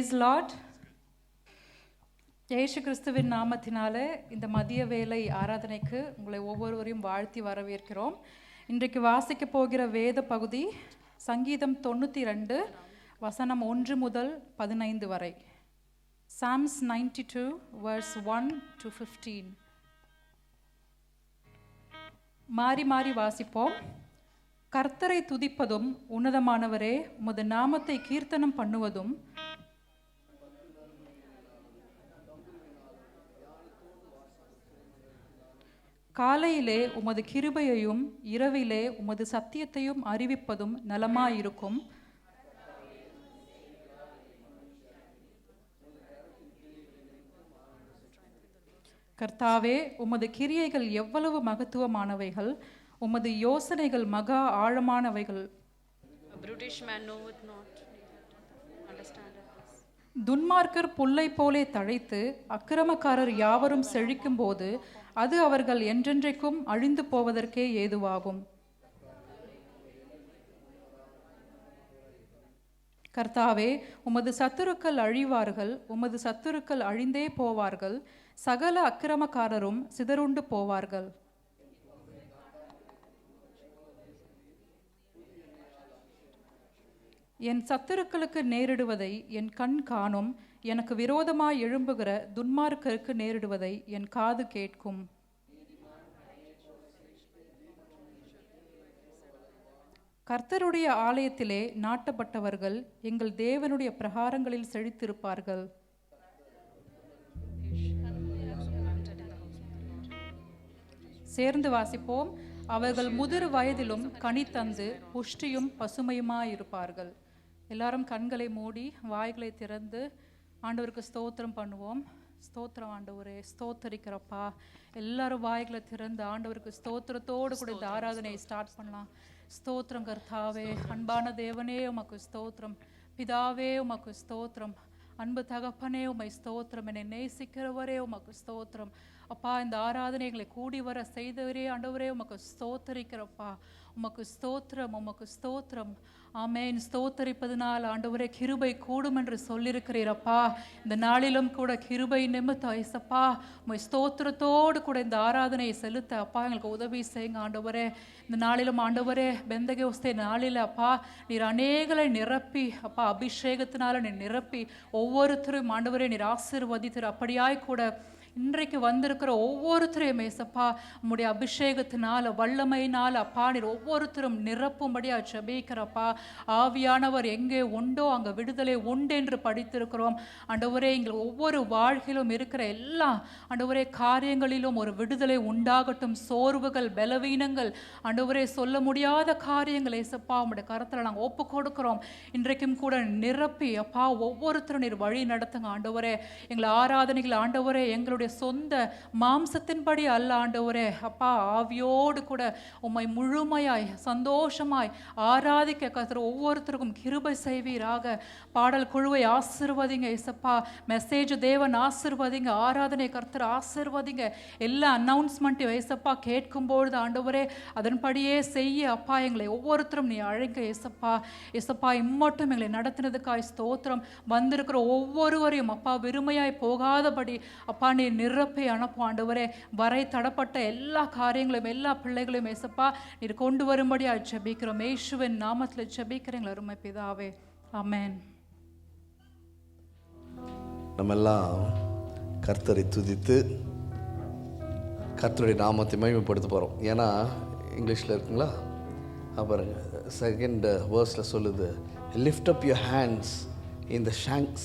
Praise Lord. இயேசு கிறிஸ்துவின் நாமத்தினாலே இந்த மதிய வேளை ஆராதனைக்கு உங்களை ஒவ்வொருவரையும் வாழ்த்தி வரவேற்கிறோம். இன்றைக்கு வாசிக்க போகிற வேத பகுதி சங்கீதம் 92 வசனம் 1 முதல் 15 வரை. Psalms 92 verse 1 to 15. மாறி மாறி வாசிப்போம். கர்த்தரை துதிப்பதும் உன்னதமானவரே உமது நாமத்தை கீர்த்தனம் பண்ணுவதும் காலையிலே உமது கிருபையையும் இரவிலே உமது சத்தியத்தையும் அறிவிப்பதும் நலமாயிருக்கும். கர்த்தாவே, உமது கிரியைகள் எவ்வளவு மகத்துவமானவைகள், உமது யோசனைகள் மகா ஆழமானவைகள். துன்மார்க்கர் புல்லை போலே தழைத்து அக்கிரமக்காரர் யாவரும் செழிக்கும் போது அது அவர்கள் என்றென்றைக்கும் அழிந்து போவதற்கே ஏதுவாகும். கர்த்தாவே, உமது சத்துருக்கள் அழிவார்கள், உமது சத்துருக்கள் அழிந்தே போவார்கள், சகல அக்கிரமக்காரரும் சிதறுண்டு போவார்கள். என் சத்துருக்களுக்கு நேரிடுவதை என் கண் காணும், எனக்கு விரோதமாய் எழும்புகிற துன்மார்க்கருக்கு நேரிடுவதை என் காது கேட்கும். கர்த்தருடைய ஆலயத்திலே நாட்டப்பட்டவர்கள் எங்கள் தேவனுடைய பிரகாரங்களில் செழித்திருப்பார்கள். சேர்ந்து வாசிப்போம். அவர்கள் முதிர் வயதிலும் கனி தந்து புஷ்டியும் பசுமையுமாயிருப்பார்கள். எல்லாரும் கண்களை மூடி வாய்களை திறந்து ஆண்டவருக்கு ஸ்தோத்திரம் பண்ணுவோம். ஸ்தோத்திரம் ஆண்டவரே, ஸ்தோத்தரிக்கிறப்பா. எல்லாரும் வாய்களை திறந்து ஆண்டவருக்கு ஸ்தோத்திரத்தோடு கூட இந்த ஆராதனையை ஸ்டார்ட் பண்ணலாம். ஸ்தோத்திரம் கர்த்தாவே, அன்பான தேவனே உமக்கு ஸ்தோத்திரம், பிதாவே உமக்கு ஸ்தோத்திரம், அன்பு தகப்பனே உமை ஸ்தோத்திரம், என்னை நேசிக்கிறவரே உமக்கு ஸ்தோத்திரம். அப்பா, இந்த ஆராதனைகளை கூடி வர செய்தவரே ஆண்டவரே உமக்கு ஸ்தோத்தரிக்கிறப்பா. உமக்கு ஸ்தோத்திரம், உமக்கு ஸ்தோத்திரம். ஆமேன். ஸ்தோத்தரிப்பதனால் ஆண்டவரே கிருபை கூடும் என்று சொல்லியிருக்கிறீரப்பா. இந்த நாளிலும் கூட கிருபை நிமித்தம் ஐசப்பா உமை ஸ்தோத்திரத்தோடு கூட இந்த ஆராதனையை செலுத்த அப்பா எங்களுக்கு உதவி செய்யுங்க ஆண்டவரே. இந்த நாளிலும் ஆண்டவரே பெந்தகோஸ்தே நாளில் அப்பா நீர் அநேகளை நிரப்பி அப்பா அபிஷேகத்தினால நீர் நிரப்பி ஒவ்வொருத்தரும் ஆண்டவரே நீர் ஆசீர்வதித்திரு. அப்படியாய் கூட இன்றைக்கு வந்திருக்கிற ஒவ்வொருத்தரையும் ஏசப்பா உம்முடைய அபிஷேகத்தினால வல்லமையினால் அப்பா நீர் ஒவ்வொருத்தரும் நிரப்பும்படியா ஜெபிக்கிறப்பா. ஆவியானவர் எங்கே உண்டோ அங்கே விடுதலை உண்டு என்று படித்திருக்கிறோம் ஆண்டவரே. எங்கள் ஒவ்வொரு வாழ்க்கையிலும் இருக்கிற எல்லா ஆண்டவரே காரியங்களிலும் ஒரு விடுதலை உண்டாகட்டும். சோர்வுகள், பலவீனங்கள், ஆண்டவரே சொல்ல முடியாத காரியங்கள் ஏசப்பா உம்முடைய கரத்தில் நாங்கள் ஒப்பு கொடுக்கிறோம். இன்றைக்கும் கூட நிரப்பி அப்பா ஒவ்வொருத்தரும் நீர் வழி நடத்துங்க ஆண்டவரே. எங்களை ஆராதனைகள் ஆண்டவரே எங்களுடைய சொந்த மாம்சத்தின்படி அல்ல ஆண்டவரே அப்பா, ஆவியோடு கூட உம்மை முழுமையாய் சந்தோஷமாய் ஆராதிக்க கர்த்தர் ஒவ்வொருத்தருக்கும் கிருபை செய்வீராக. பாடல் குழுவை ஆசீர்வதிங்க ஏசப்பா. மெசேஜ் தேவன் ஆசீர்வதிங்க. ஆராதனை கர்த்தர் ஆசீர்வதிங்க. எல்லா அனௌன்ஸ்மெண்ட்டையும் ஏசப்பா கேட்கும்பொழுது ஆண்டவரே அதன்படியே செய்ய அப்பா எங்களை ஒவ்வொருத்தரும் நீ அழைங்க ஏசப்பா. ஏசப்பா இம்மட்டும் எங்களை நடத்தினதுக்காய் ஸ்தோத்திரம். வந்திருக்கிற ஒவ்வொருவரையும் அப்பா வெறுமையாய் போகாதபடி அப்பா நீ நிரப்பி அனுப்பும் ஆண்டவரே. வரை தடப்பட்ட எல்லா காரியங்களையும் எல்லா பிள்ளைகளையும் ஏசப்பா நீர் கொண்டு வரும்படியா ஜெபிக்கிறோம். இயேசுவின் நாமத்தில் ஜெபிக்கிறேன் அருமை பிதாவே, ஆமென். நம்ம எல்லாம் கர்த்தரை துதித்து கர்த்தருடைய நாமத்தை மகிமைப்படுத்த போகிறோம். ஏன்னா இங்கிலீஷில் இருக்குங்களா, அப்புறம் செகண்ட் வேர்ஸில் சொல்லுது, lift up your hands in the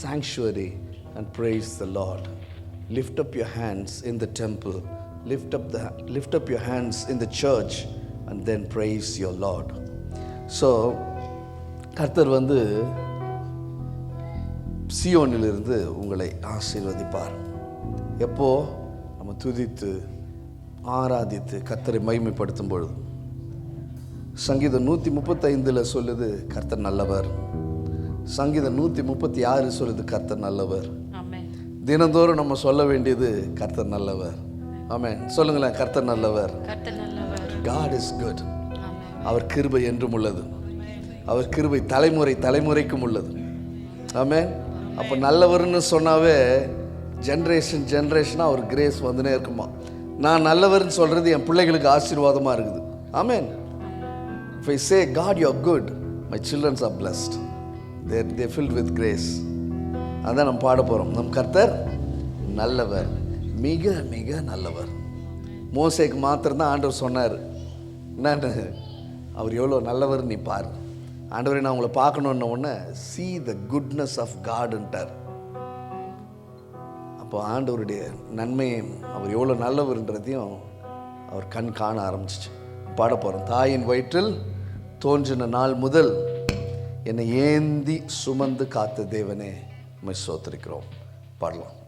sanctuary and praise the Lord. Lift up your hands in the temple, lift up your hands in the church and then praise your Lord. So கர்த்தர் வந்து சியோனிலிருந்து உங்களை ஆசீர்வதிப்பார். எப்போ நம்ம துதித்து ஆராதித்து கர்த்தரை மகிமைப்படுத்தும் பொழுது. சங்கீதம் 135 சொல்லுது கர்த்தர் நல்லவர். சங்கீதம் 136 சொல்லுது கர்த்தர் நல்லவர். தினந்தோறும் நம்ம சொல்ல வேண்டியது கர்த்தர் நல்லவர். ஆமென். சொல்லுங்களேன், கர்த்தர் நல்லவர். God is good. அவர் கிருபை என்றும் உள்ளது. அவர் கிருபை தலைமுறை தலைமுறைக்கும் உள்ளது. ஆமென். அப்போ நல்லவர்னு சொன்னாவே ஜென்ரேஷனாக ஒரு கிரேஸ் வந்துனே இருக்குமா. நான் நல்லவர்னு சொல்கிறது என் பிள்ளைகளுக்கு ஆசீர்வாதமாக இருக்குது. ஆமென். If I say God you are good, my children are blessed. They filled with grace. அதான் நம்ம பாட போகிறோம். நம் கர்த்தர் நல்லவர், மிக மிக நல்லவர். மோசேக்கு மாத்திரம்தான் ஆண்டவர் சொன்னார், என்னன்னு, அவர் எவ்வளோ நல்லவர் நீ பாரு. ஆண்டவரை நான் உங்களை பார்க்கணுன்ன உடனே see the goodness of Godன்ட்டார். அப்போ ஆண்டவருடைய நன்மையும் அவர் எவ்வளோ நல்லவர்ன்றதையும் அவர் கண் காண ஆரம்பிச்சிச்சு. பாட போகிறோம். தாயின் வயிற்றில் தோன்றின நாள் முதல் என்னை ஏந்தி சுமந்து காத்த தேவனே உம்மை ஸ்தோத்திரிக்கிறோம். பாடலாம்.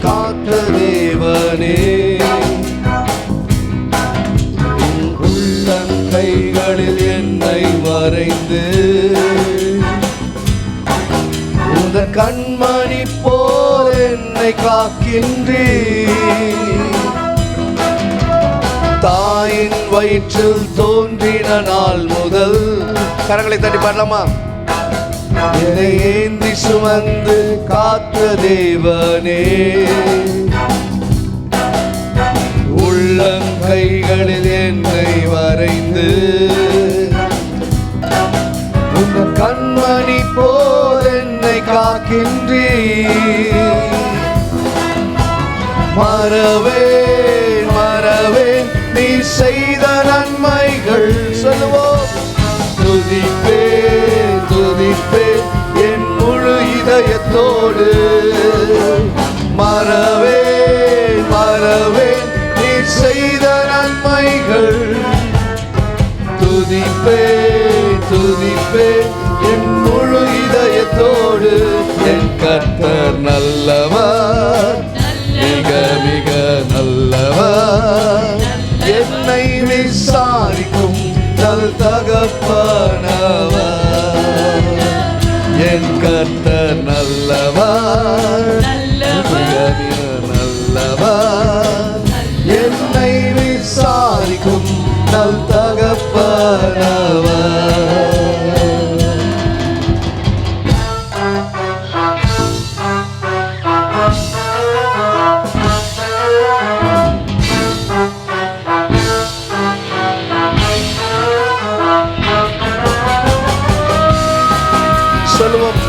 காத்த தேவனே உள்ளங்கைகளில் என்னை வரைந்து உந்தன் கண்மணி போல் என்னை காக்கின்றே. தாயின் வயிற்றில் தோன்றின நாள் முதல், கரங்களை தட்டி பாடலாமா? என்னை ஏந்தி சுமந்து காத்த தேவனே உள்ளங்கைகளில் என்னை வரைந்து உன் கண்மணி போல் என்னை காக்கின்றே. மறவேன் மறவேன் நீ செய்த நன்மைகள், சொல்லுவோம். துதிப்பேன் துதிப்பேன் என் முழு இதயத்தோடு. மறவேன் மறவேன் நீ செய்த நன்மைகள். துதிப்பேன் துதிப்பேன் என் முழு இதயத்தோடு. என் கர்த்தர் நல்லவர், மிக மிக நல்லவர். என்னை விசாரிக்கும் நல் தகப்பனவர். என் கர்த்தர் நல்லவர், மிக மிக நல்லவர். என்னை விசாரிக்கும் நல் தகப்பனவர்.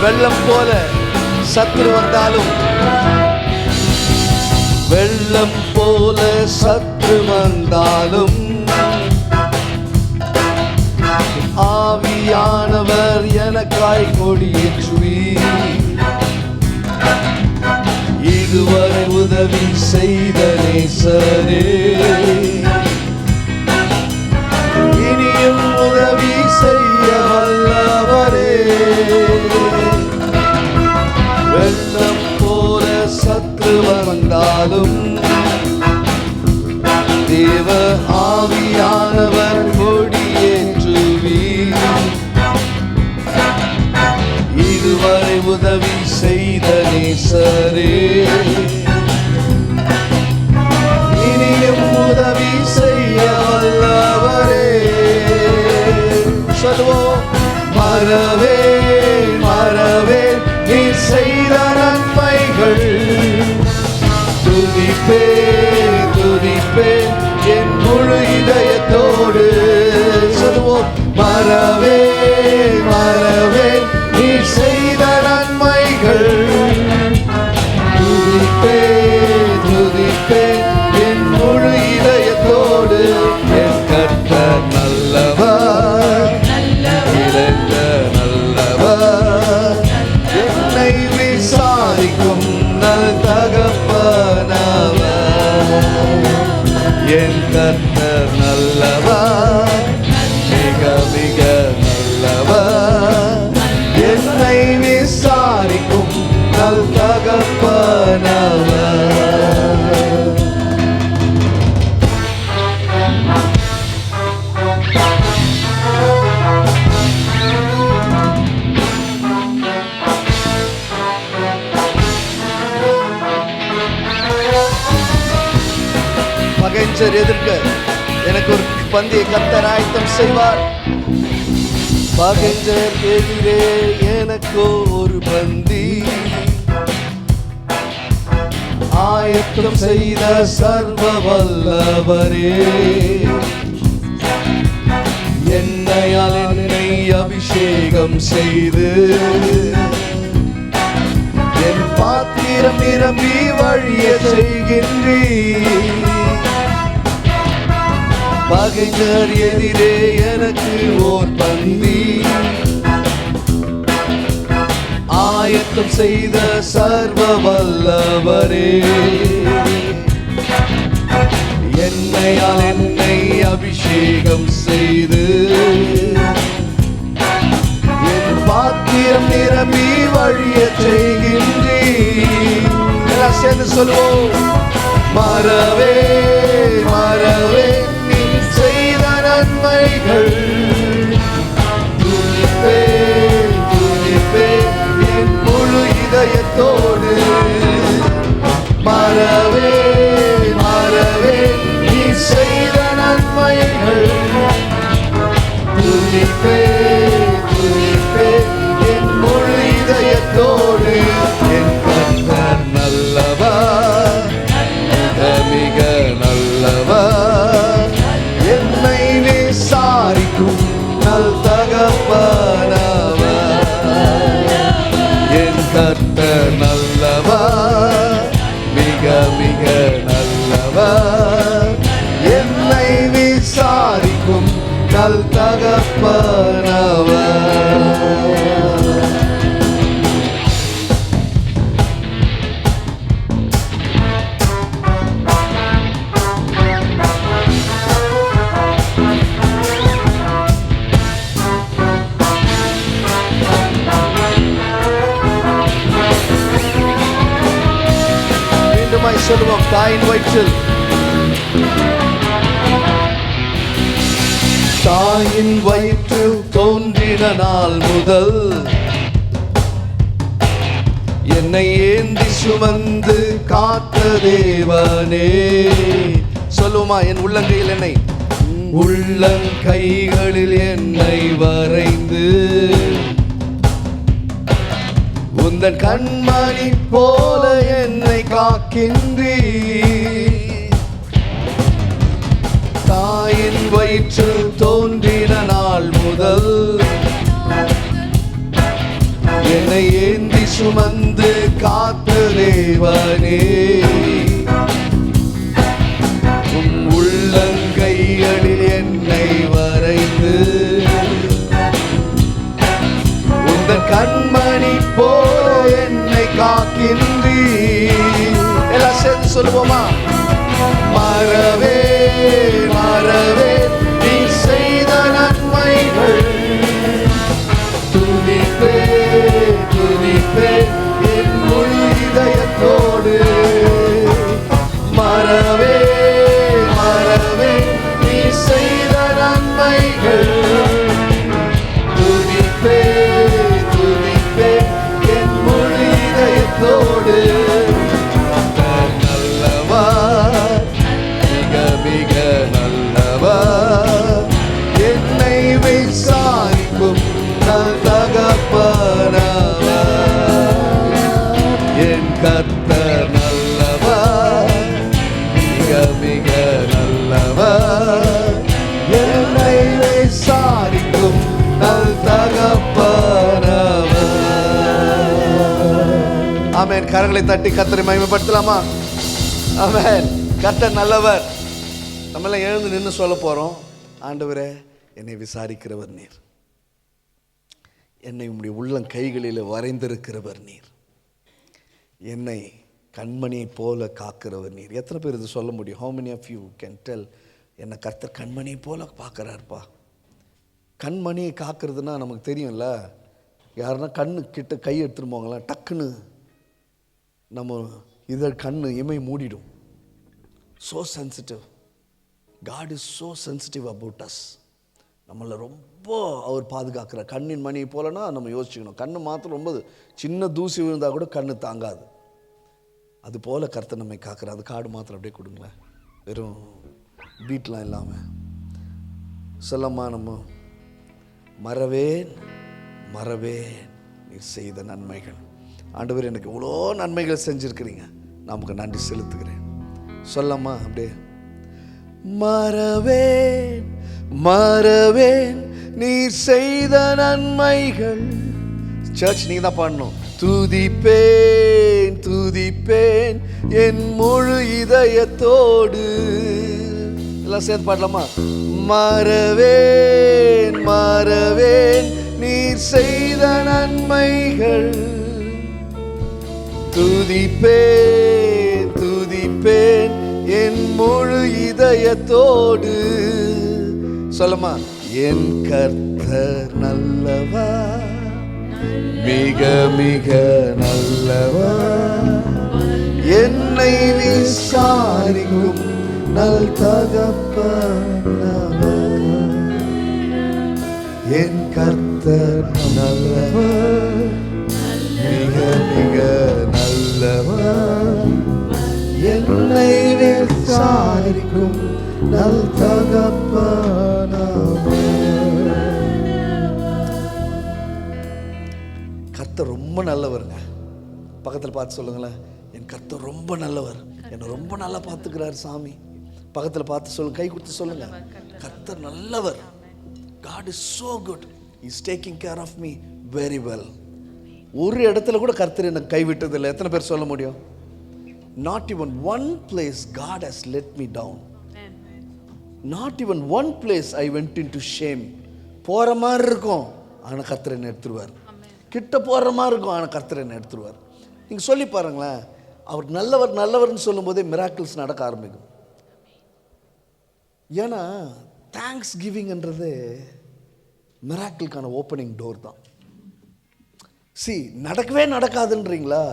வெள்ளம் போல சத்துரு வந்தாலும், வெள்ளம் போல சத்துரு வந்தாலும் ஆவியானவர் எனக்காய் கொடியேற்றுவீர். இதுவரை உதவி செய்த நேசரே, இனியும் உதவி செய்ய வல்லவரே. வெள்ளம் போல சத்துரு வந்தாலும் தேவ ஆவியானவர் கொடியேற்றுவீர். இதுவரை உதவி செய்த நேசரே, இனியும் உதவி செய்ய வல்லவரே. சொல்லுவோம். மறவேன் மறவேன் நீ செய்த நன்மைகள். துதிப்பேன் துதிப்பேன் என் முழு இதயத்தோடு. சொல்லுவோம். மறவேன் மறவேன் நீ செய்த நன்மைகள். துதிப்பேன் துதிப்பேன் என் முழு இதயத்தோடு. என் கர்த்தர் நல்லவர், நிறைந்த நல்லவர். என்னை விசாரிக்கும் நல் தகப்பனவர். என் கர்த்தர் நல்லவர், மிக மிக நல்லவர். என்னை விசாரிக்கும் நல் தகப்பனவர். பகைஞர் எதிர்க்க எனக்கு ஒரு பந்தியை கர்த்தர் ஆயத்தம் செய்வார். பகைஞர் எதிரே எனக்கு ஒரு பந்தி ஆயத்தம் செய்த சர்வ வல்லவரே, என்னையால் என்னை அபிஷேகம் செய்து என் பாத்திரம் நிரம்பி வழிய செய்கின்றீர். பகைஞர் எதிரே எனக்கு ஓர் பந்தி ஆயத்தம் செய்த சர்வ வல்லவரே, என்னையால் என்னை அபிஷேகம் செய்து என் பாத்திரம் நிரம்பி வழிய செய்கின்றீர். எல்லாம் சேர்ந்து சொல்லுவோம். மறவே மறவே நீ செய்த நன்மைகள் துதிப்பேன் துதிப்பேன் என் முழு இதயத்தோடு. மறவே மறவே நீ செய்த நன்மைகள் துதிப்பேன் துதிப்பேன் என் முழு இதயத்தோடு. என் கர்த்தர் நல்லவர், மிக நல்லவர், என்னை விசாரிக்கும் நல் தகப்பனவர். என் கர்த்தர் நல்லவர், மிக மிக நல்லவர், என்னை விசாரிக்கும் நல் தகப்பனவர். சொல்லுவோம். தாயின் வயிற்றில் தாயின் வயிற்றில் தோன்றின நாள் முதல் என்னை ஏந்தி சுமந்து காத்த தேவனே. சொல்லுமா, என் உள்ளங்கையில் என்னை உள்ளங்கைகளில் என்னை வரைந்து உந்தன் கண்மணி போல என்னை காக்கின்றீர். தாயின் வயிற்றில் தோன்றின நாள் முதல் என்னை ஏந்தி சுமந்து காத்த தேவனே, உன் உள்ளங்கைகளில் என்னை வரைந்து உந்தன் கண்மணி போல என்னை காக்கின்றீர். எல்லாம் சேர்ந்து சொல்லுவோமா. மறவே மறவே நீ செய்த நன்மைகள் துதிப்பே துதிப்பே என் முழு இதயத்தோடு. மறவே மறவே நீ செய்த நன்மைகள் துதிப்பே துதிப்பே என் முழு இதயத்தோடு. நல்லவர், மிக மிக நல்லவர், என்னை விசாரிக்கும் நல் தகப்பனவர். என் கர்த்தர் நல்லவர், மிக மிக நல்லவர், என்னை விசாரிக்கும் நல் தகப்பனவர். ஆமென். கரங்களை தட்டி கர்த்தரை மகிமைப்படுத்தலாமா? ஆமென். கர்த்தர் நல்லவர். நம்ம எல்லாம் எழுந்து நின்று சொல்ல போறோம். ஆண்டவரே, என்னை விசாரிக்கிறவர் நீர், என்னை உம்முடைய உள்ளங்கைகளில் வரைந்திருக்கிறவர் நீர், என்னை கண்மணியை போல காக்கிறவர் நீர். எத்தனை பேர் இது சொல்ல முடியும்? how many of you can tell என்னை கர்த்தர் கண்மணியை போல பார்க்குறாருப்பா? கண்மணியை காக்கிறதுனா நமக்கு தெரியும்ல. யாருன்னா கண்ணு கிட்ட கை எடுத்துட்டு போங்களா, டக்குன்னு நம்ம இதை கண்ணு இமை மூடிடும். So sensitive. God is so sensitive about us. நம்மளை ரொம்ப அவர் பாதுகாக்கிறார். கண்ணின் மணி போலனா நம்ம யோசிச்சுக்கணும். கண்ணு மாத்திரம் ரொம்ப சின்ன தூசி விழுந்தால் கூட கண்ணு தாங்காது. அது போல கர்த்தர் நம்மை காக்கிறார். அது கார்டு மாத்திரம் அப்படியே கொடுங்களேன். வெறும் பீட்லாம் இல்லாமல் சொல்லம்மா, நம்ம மறவேன் மறவேன் நீர் செய்த நன்மைகள். ஆண்டவர் எனக்கு இவ்வளோ நன்மைகள் செஞ்சுருக்கிறீங்க, நமக்கு நன்றி செலுத்துகிறேன். சொல்லம்மா அப்படியே. மறவேன் மறவேன் நீர் செய்த நன்மைகள். சர்ச் நீங்க தான் பாடணும். துதிப்பேன் துதிப்பேன் என் முழு இதயத்தோடு. எல்லாம் சேர்ந்து பாடலாமா? மறவேன் மறவேன் நீர் செய்த நன்மைகள். துதிப்பேன் துதிப்பேன் என் முழு இதயத்தோடு. சொல்லுமா. என் கர்த்தர் நல்லவர், மிக மிக நல்லவர், என்னை விசாரிக்கும் நல் தகப்பனவர். என் கர்த்தர் நல்லவர், மிக மிக நல்லவர், என்னை விசாரிக்கும் நல் தகப்பனவர். கர்த்தர் ரொம்ப நல்லவருங்க. பக்கத்தில் பார்த்து சொல்லுங்களேன், என் கர்த்தர் ரொம்ப நல்லவர், என்னை ரொம்ப நல்லா பார்த்துக்கிறார் சாமி. பக்கத்தில் பார்த்து சொல்லுங்க, கை கொடுத்து சொல்லுங்க, கர்த்தர் நல்லவர். God is so good. He is taking care of me very well. ஒரு இடத்துல கூட கர்த்தர் என்னை கைவிட்டது இல்லை. எத்தனை பேர் சொல்ல முடியும்? Not even one place God has let me down. Not even one place I went into shame. போகிற மாதிரி இருக்கும், ஆனால் கர்த்தர் என்னை எடுத்துருவார். கிட்ட போகிற மாதிரி இருக்கும், ஆனால் கர்த்தர் என்னை எடுத்துருவார். நீங்கள் சொல்லி பாருங்களேன், அவர் நல்லவர் நல்லவர்னு சொல்லும் போதே மிராக்கிள்ஸ் நடக்க ஆரம்பிக்கும். ஏன்னா தேங்க்ஸ் கிவிங்ன்றது மிராக்கிளுக்கான ஓப்பனிங் டோர் தான். நடக்கவே நடக்காதுன்றீங்களா?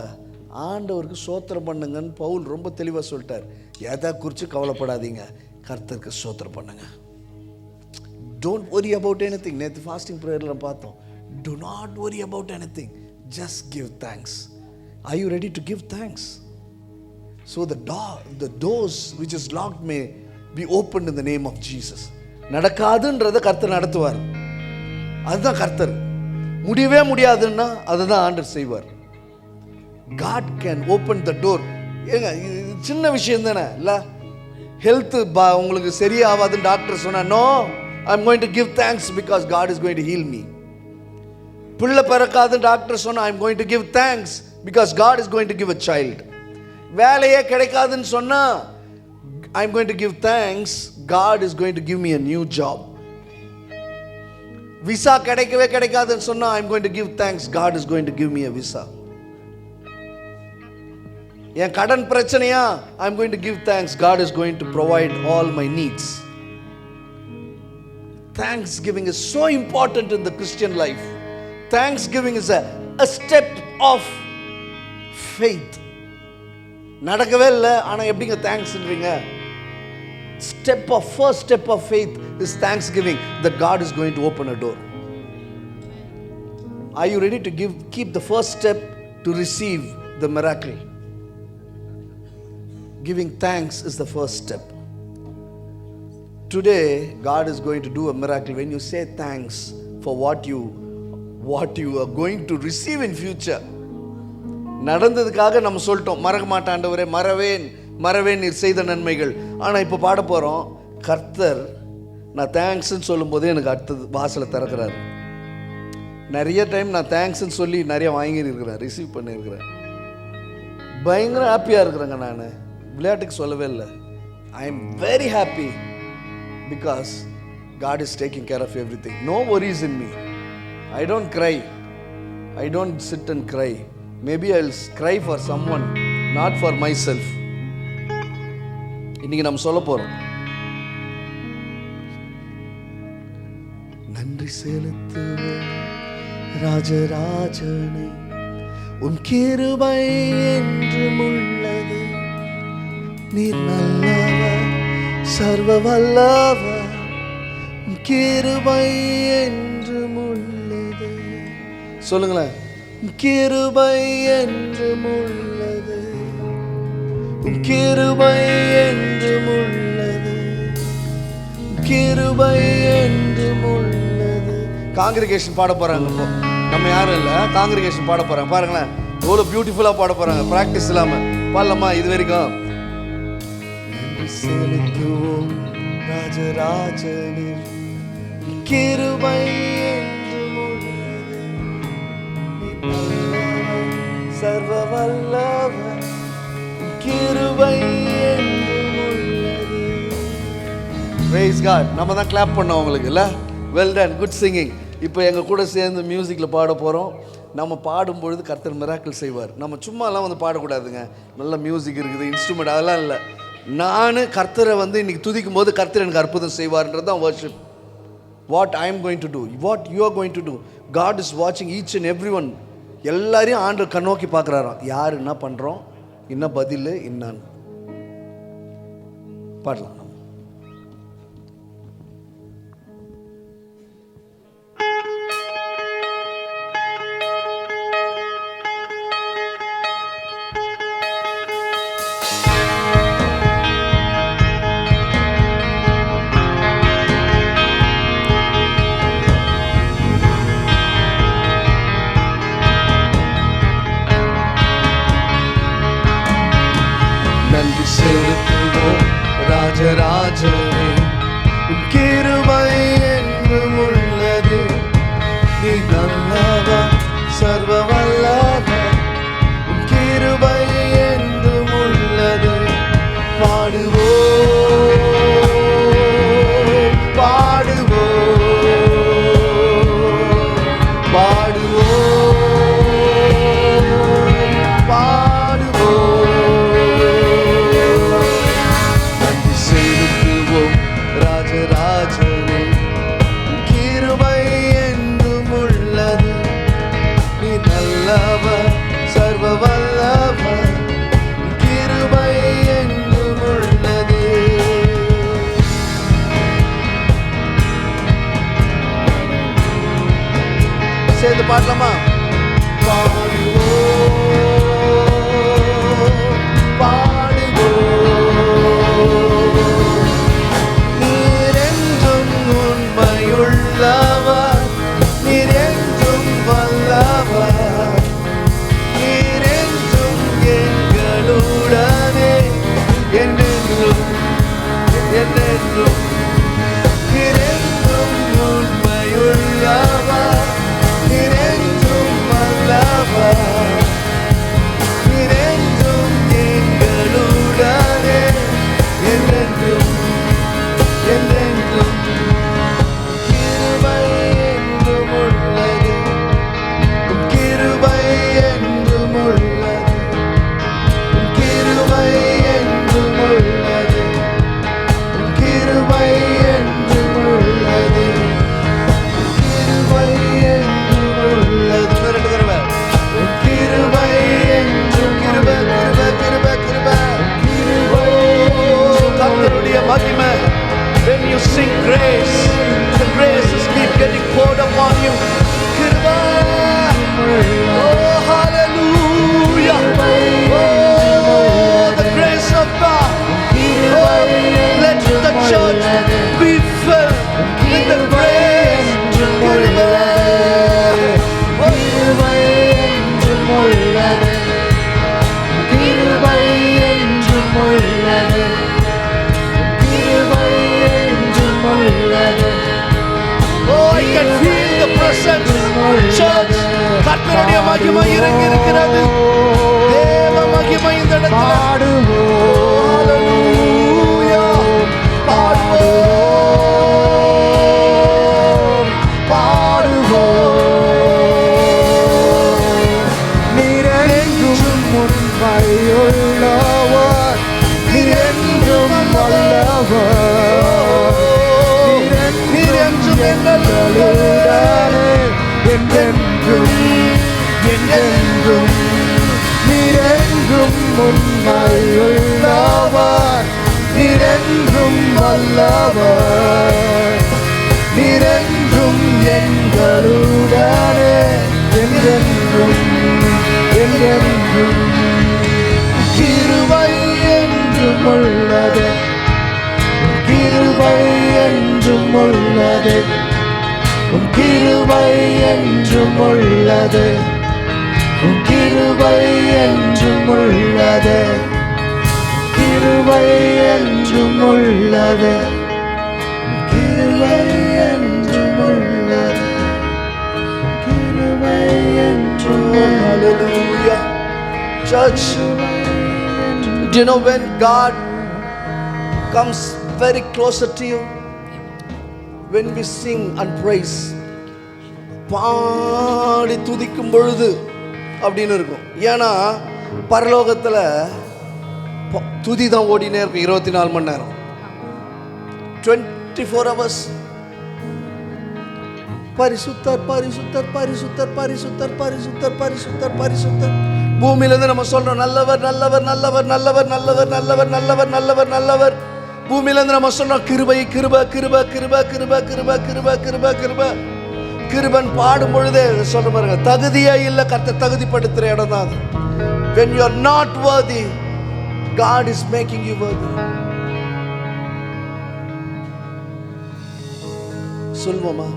ஆண்டவருக்கு சோத்திரம் பண்ணுங்கன்னு பவுல் ரொம்ப தெளிவாக சொல்லிட்டார். எதை குறித்து கவலைப்படாதீங்க, கர்த்தருக்கு சோத்திரம் பண்ணுங்க. Don't worry about anything. நேற்று ஃபாஸ்டிங் ப்ரேயரில் பார்த்தோம். Do not worry about anything. Just give thanks. Are you ready to give thanks? So the doors which is locked may be opened in the name of Jesus. நடக்காதுன்றதை கர்த்தர் நடத்துவார். அதுதான் கர்த்தர். முடியவே முடியாதுன்னா அதுதான் ஆண்டவர் செய்வார். God can open the door. ஏங்க சின்ன விஷயம் தானே இல்லை? ஹெல்த் உங்களுக்கு சரியாகாதுன்னு டாக்டர் சொன்னா, no, I'm going to give thanks because God is going to heal me. பிள்ளை பிறக்காதுன்னு டாக்டர் சொன்னா, I'm going to give thanks because God is going to give a child. வேலையே கிடைக்காதுன்னு சொன்னா, I'm going to give thanks, God is going to give me a new job. Visa கிடைக்கவே கிடைக்காதுன்னு சொன்னா, I'm going to give thanks, God is going to give me a visa. என் கடன் பிரச்சனையா, I'm going to give thanks, God is going to provide all my needs. Thanksgiving is so important in the Christian life. Thanksgiving is a step of faith. நடக்கவே இல்லை, ஆனால் எப்படிங்க தேங்க்ஸ்ன்றீங்க? first step of faith is thanksgiving, that God is going to open a door. Are you ready to keep the first step to receive the miracle? Giving thanks is the first step. Today God is going to do a miracle when you say thanks for what you are going to receive in future. நடந்ததுக்காக நம்ம சொல்லிட்டோம், மறக்க மாட்டாண்டவரே, மறவேன் மறவேன் நீர் செய்த நன்மைகள். ஆனால் இப்போ பாட போகிறோம், கர்த்தர் நான் தேங்க்ஸ்ன்னு சொல்லும் போதே எனக்கு அடுத்தது வாசலை திறக்கிறார். நிறைய டைம் நான் தேங்க்ஸ்ன்னு சொல்லி நிறைய வாங்கியிருக்கிறேன், ரிசீவ் பண்ணியிருக்கிறேன். பயங்கர ஹாப்பியாக இருக்கிறேங்க. நான் விளையாட்டுக்கு சொல்லவே இல்லை. I am very happy because God is taking care of everything. No worries in me. I don't cry. I don't sit and cry. Maybe I'll cry for someone, not for myself. இன்னைக்கு நம்ம சொல்ல போறோம், நன்றி செலுத்துவேன் ராஜராஜனை, உன் கிருபை என்றும் உள்ளது, நீர் நல்லவர் சர்வ வல்லவர், உன் கிருபை என்றும் உள்ளது. சொல்லுங்களேன், கிருபை என்றும் உள்ளது, கிருபை என்றும் உள்ளது, கிருபை என்றும் உள்ளது. காங்கிரிகேஷன் பாட போறாங்க. இப்போ நம்ம யாரும் இல்லை, காங்கிரிகேஷன் பாட போறாங்க. பாருங்களேன் எவ்வளோ பியூட்டிஃபுல்லா பாட போறாங்க. பிராக்டிஸ் இல்லாம பாடலாமா? இது வரைக்கும் செலுத்துவோம் ராஜராஜனின் கிருபை என்றும் உள்ளது. சர்வ வல்லவர் கிருபை என்றும் உள்ளது. Praise God. நம்ம தான் கிளாப் பண்ணோம் உங்களுக்கு இல்லை? Well done, good singing. இப்போ எங்கள் கூட சேர்ந்து மியூசிக்கில் பாட போகிறோம். நம்ம பாடும்பொழுது கர்த்தர் மிராக்கிள் செய்வார். நம்ம சும்மாலாம் வந்து பாடக்கூடாதுங்க. நல்ல மியூசிக் இருக்குது, இன்ஸ்ட்ருமெண்ட், அதெல்லாம் இல்லை. நான் கர்த்தரை வந்து இன்னைக்கு துதிக்கும் போது கர்த்தர் எனக்கு அற்புதம் செய்வார்ன்றது தான் worship. What I am going to do, what you are going to do. God is வாட்சிங் ஈச் அண்ட் எவ்ரி ஒன். எல்லாரையும் ஆண்டவர் கண்ணோக்கி பார்க்குறாராம். யார் என்ன பண்ணுறோம், என்ன பதில், என்னான்னு பாடலாம். நன்றி செலுத்துவோம் ராஜராஜனே, உன் கிருபை என்றும் உள்ளது. நீ நல்லவர், சர்வ வல்லவர், உன் கிருபை என்றும் உள்ளது. பாடுவோம் பாடுவோம் பாடுவோம் பாடுவோம். நன்றி செலுத்துவோம் ராஜராஜனே, கிருபை என்றும் உள்ளது. நீ நல்லவர், சர்வ வல்லவர், கிருபை என்றும் உள்ளது. சேர்ந்து பாடலாமா? பாடுவோம் பாடுவோம். நீர் என்றும் உண்மையுள்ளவர், நீர் என்றும் வல்லவர், நீர் என்றும் எங்களுடனே என்றென்றும் என்றென்றும். நீர் என்றும் உண்மையுள்ளவர், நீர் என்றும் வல்லவர், நீர் என்றும் எங்களுடனே என்றென்றும் என்றென்றும். கிருபை என்றும் உள்ளது, உன் கிருபை என்றும் உள்ளது, உன் கிருபை என்றும் உள்ளது, உன் கிருபை என்றும் உள்ளது, உன் கிருபை என்றும் உள்ளது. ரெண்டு தடவை. உன் கிருபை என்றும் கிருபை கிருபை கிருபை கிருபை கிருபை. கர்த்தருடைய மகிமை. When you sing grace, the graces keep getting poured upon you. கிருபை. Oh, hallelujah. Oh, the grace of God. Oh, let the church be filled with the grace. கிருபை. கிருபை என்றும் உள்ளது, கிருபை என்றும் உள்ளது, கிருபை என்றும் உள்ளது. Oh, I can feel the presence. Church, கர்த்தருடைய மகிமை இறங்கி இருக்கிறது. தேவ மகிமை இந்த இடத்துல. Hallelujah. பாடுவோம் பாடுவோம். நீர் என்றும் உண்மையுள்ளவர், நீர் என்றும் வல்லவர், நீர் என்றும் எங்களுடனே என்றென்றும் என்றென்றும். நீர் என்றும் உண்மையுள்ளவர், நீர் என்றும் வல்லவர், நீர் என்றும் எங்களுடனே என்றென்றும் என்றென்றும். கிருபை என்றும் உள்ளது, கிருபை என்றும் என்றும் உள்ளது, உம் கிருபை என்றும் உள்ளது, உம் கிருபை என்றும் உள்ளது, கிருபை என்றும் உள்ளது, கிருபை என்றும் உள்ளது, கிருபை என்றும் உள்ளது. Hallelujah. Church, do you know when God comes very closer to you? When we sing and praise, பாடி துதிக்கும் பொழுது அப்படின்னு இருக்கும். ஏன்னா பரலோகத்தில் துதி தான் ஓடினே இருக்கும் 24 மணி நேரம், 24 hours. பரிசுத்தர் பரிசுத்தர் பரிசுத்தர் பரிசுத்தர் பரிசுத்தர் பரிசுத்தர் பரிசுத்தர். பூமியிலேருந்து நம்ம சொல்றோம் நல்லவர் நல்லவர் நல்லவர் நல்லவர் நல்லவர் நல்லவர் நல்லவர் நல்லவர் நல்லவர். பூமியிலேருந்து நம்ம சொல்றோம் கிருபை கிருப கிருப கிருப கிருப கிருப கிருப கிருப கிருப கிருபன் பாடும் பொழுதே சொல்ற பாருங்க, தகுதியே இல்லை, கர்த்தர் தகுதிப்படுத்துற இடம் தான் அது. When you are not worthy, God is making you worthy. சொல்வோமா?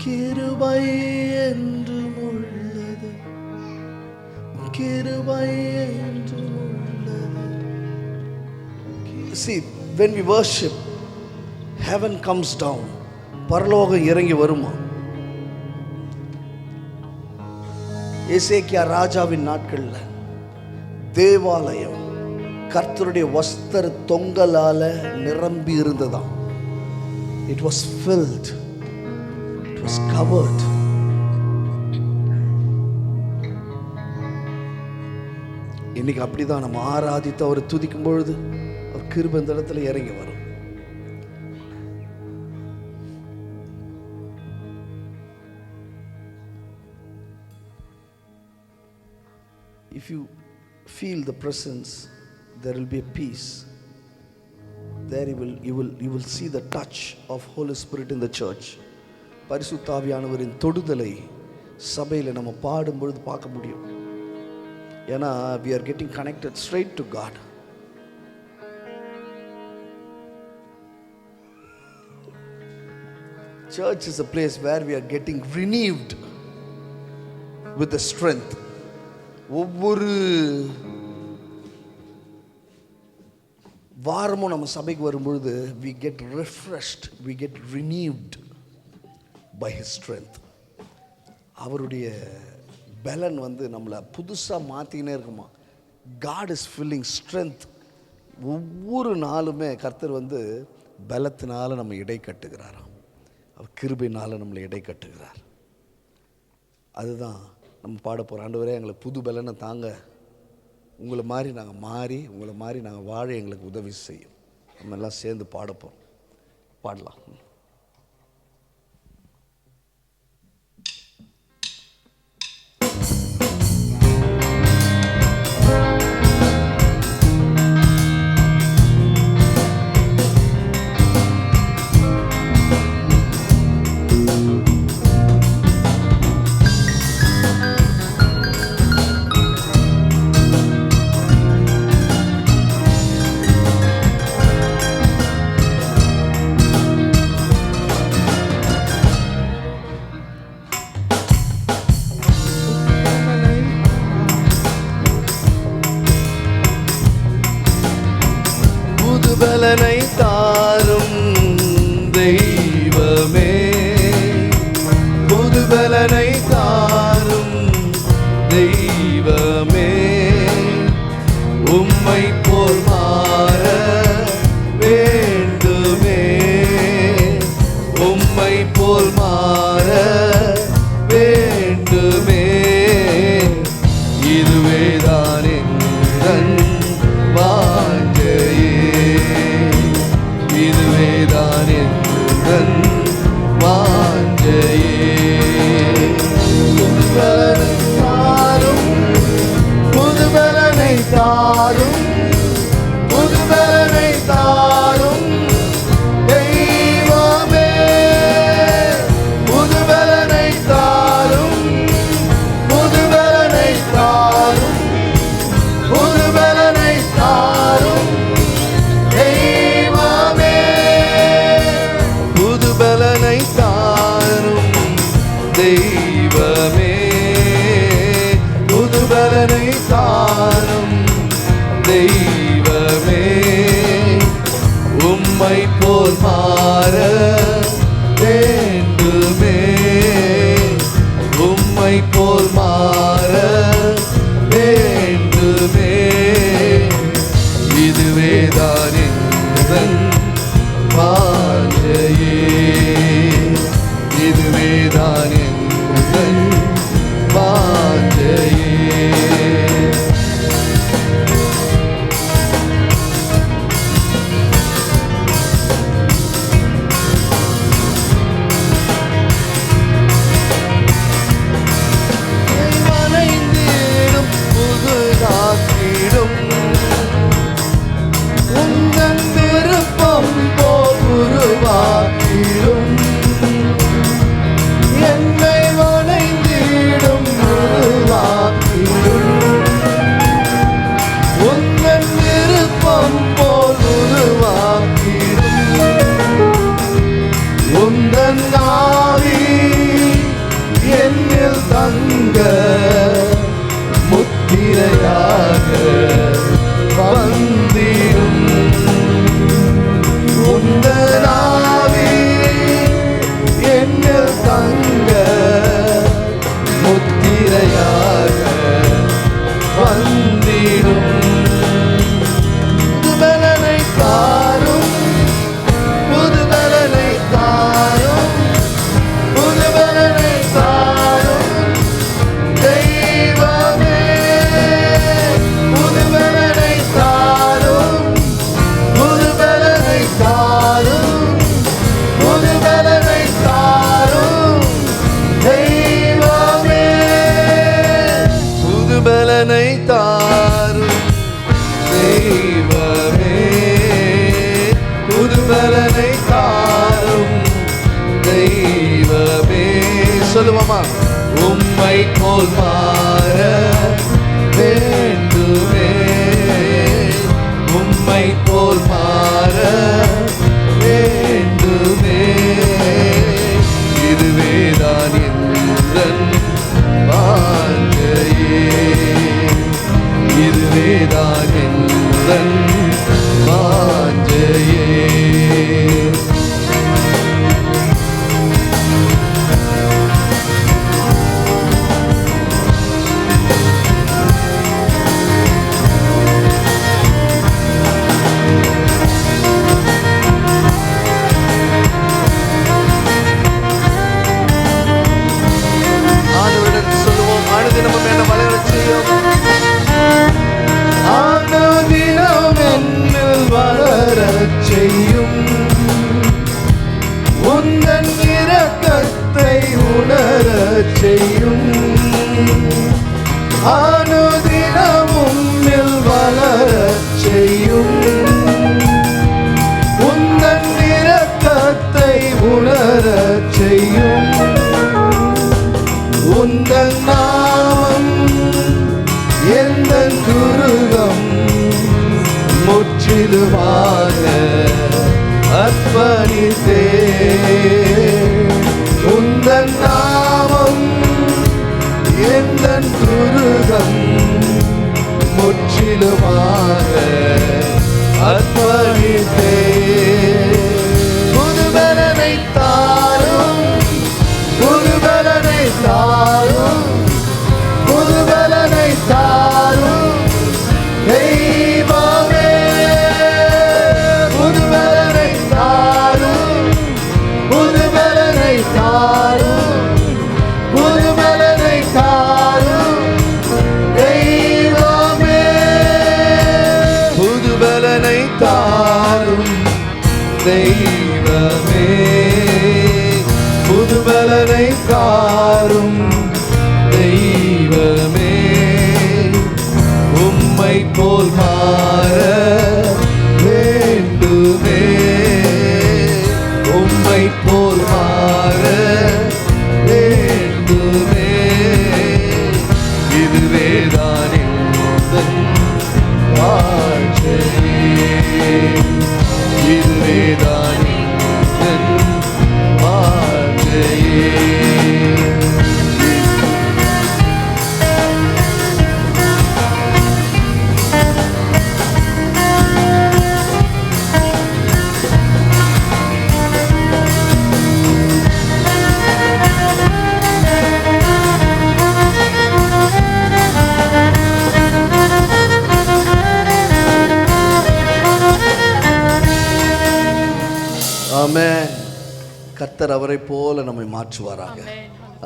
கிருபை என்றும் உள்ளது, கிருபை என்றும் உள்ளது. See, when we worship, heaven comes down. பரலோகம் இறங்கி வருமா? எசேக்கியா ராஜாவின் நாட்கள்ல தேவாலயம் கர்த்தருடைய வஸ்திர தொங்கலால நிரம்பி இருந்ததாம். It was filled, it was covered. இன்னைக்கு அப்படிதான் நம்ம ஆராதித்து அவரை துதிக்கும் பொழுது அவர் கிருபை இந்த இடத்துல இறங்கி வரும். If you feel the presence, there will be a peace. There you will see the touch of Holy Spirit in the church. பரிசுத்த ஆவியானவரின் தொடுதலை சபையில் நம்ம பாடும் பொழுது பார்க்க முடியும். ஏன்னா we are getting connected straight to God. Church is a place where we are getting renewed with the strength. ஒவ்வொரு வாரமும் நம்ம சபைக்கு வரும்பொழுது we get refreshed, we get renewed by his strength. அவருடைய பலன் நம்மளை புதுசாக மாற்றிக்கினே இருக்குமா. God is filling strength. ஒவ்வொரு நாளுமே கர்த்தர் பலத்தினால நம்ம இடை கட்டுகிறாராம். அவர் கிருபையினால நம்மளை இடை கட்டுகிறார். அதுதான் நம்ம பாட போகிறோம். ஆண்டவரே எங்களுக்கு புது பலனை தாங்க, உங்களை மாதிரி நாங்கள் மாறி உங்களை மாதிரி நாங்கள் வாழ எங்களுக்கு உதவி செய்யும். நம்ம எல்லாம் சேர்ந்து பாட போகிறோம். பாடலாம். பலனை தாரும் தெய்வமே, புது பலனை தாரும் தெய்வமே, உம்மை போல் மாற வேண்டுமே, உம்மை போல் மாற வேண்டுமே, இதுவேதான் என் வாஞ்சையே, இதுவேதான் என் வாஞ்சையே. புதுபலனை தாரும், புதுபலனை தாரும், புதுபலனை தாரும் தெய்வமே, புதுபலனை தாரும், புதுபலனை தாரும், புதுபலனை தாரும் தெய்வமே. உம்மை போல் மாற வேண்டுமே, உம்மை போல் மாற வேண்டுமே. இதுவேதான் எங்கள் வாஞ்சையே, இதுவேதான் எங்கள் வாஞ்சையே. வளைந்திடும் புதுதாக்கிடும் உந்தன் விருப்பம் போல் உருவாக்கிடும். என்னை வளைந்திடும் உருவாக்கிடும் உந்தன் விருப்பம் போல் உருவாக்கிடும். உந்தன் ஆவி என்னில் தங்க முத்திரையாக வந்திடும். உந்தன் ஆவி என்னில் தங்க முத்திரையாக வந்திடும். புதுபலனை தாரும், புதுபலனை தாரும், புதுபலனை தாரும் தெய்வமே. புதுபலனை தாரும், புதுபலனை தாரும், புதுபலனை தாரும் தெய்வமே. புதுபலனை தாரும் தெய்வமே, புதுபலனை தாரும் தெய்வமே. சொல்லுவோமா? உம்மை போல் மாற வேண்டுமே, உம்மை போல் மாற வேண்டுமே. இதுவேதான் எங்கள் வாஞ்சையே, இதுவேதான் எங்கள் வாஞ்சையே. ஆண்டவரிடம் சொல்லுவோம், அனுதினமும் என்னை வளரச் செய்யும், அனுதினம் என்னில் வளரச் செய்யும். உந்தன் இரக்கத்தை உணரச் செய்யும், அனுதினம் உம்மில் வளரச் செய்யும். உந்தன் இரக்கத்தை உணரச் செய்யும். உந்தன் நாமம் எந்தன் துருகம் முற்றிலுமாக அர்ப்பணித்தே. உந்தன் நாமம் எந்தன் துருகம் முற்றிலுமாக அர்ப்பணித்தே. புதுபலனை தாரும், புதுபலனை தாரும், புதுபலனை தாரும் தெய்வமே. புதுபலனை தாரும், புதுபலனை தாரும், புதுபலனை தாரும் தெய்வமே. புதுபலனை தாரும் தெய்வமே, புதுபலனை தாரும் தெய்வமே. உம்மை போல் மாற வேண்டுமே, உம்மை போல் மாற வேண்டுமே. இதுவேதான் எங்கள் வாஞ்சையே, இதுவேதான் எங்கள் வாஞ்சையே. ஆமென். கர்த்தர் அவரை போல நம்மை மாற்றுவாராக.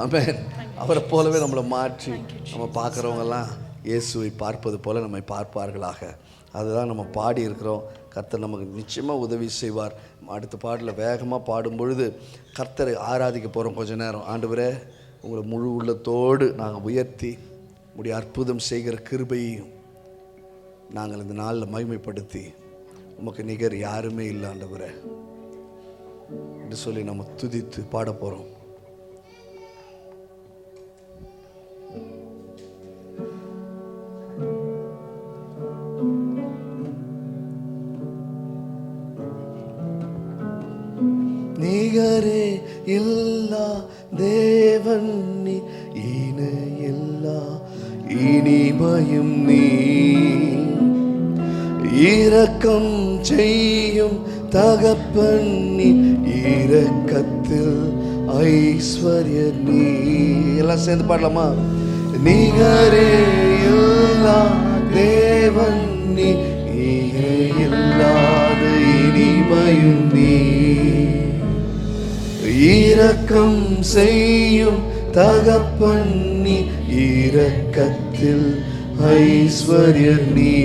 ஆமென். அவரை போலவே நம்மளை மாற்றி நம்ம பார்க்குறவங்கெல்லாம் இயேசுவை பார்ப்பது போல நம்மை பார்ப்பார்களாக. அதுதான் நம்ம பாடி இருக்கிறோம். கர்த்தர் நமக்கு நிச்சயமாக உதவி செய்வார். அடுத்த பாடலில் வேகமாக பாடும் பொழுது கர்த்தரை ஆராதிக்க போகிறோம். கொஞ்ச நேரம் ஆண்டவரே உங்களை முழு உள்ளத்தோடு நாங்கள் உயர்த்தி உடைய அற்புதம் செய்கிற கிருபையையும் நாங்கள் இந்த நாளில் மகிமைப்படுத்தி உமக்கு நிகர் யாருமே இல்லை ஆண்டவரே என்று சொல்லி நம்ம துதித்து பாட போகிறோம். நிகரே இல்லா தேவன் நீ, இணை இல்லா இனிமையும் நீ, இரக்கம் செய்யும் தகப்பன் நீ, இரக்கத்தில் ஐஸ்வர்ய நீ. எல்லாம் சேர்ந்து பாடலாமா? நிகரே இல்லா தேவன் நீ, இணை இல்லாத இனிமையும் நீ, இரக்கம் செய்யும் தகப்பன் நீ, இரக்கத்தில் ஐஸ்வர்ய நீ.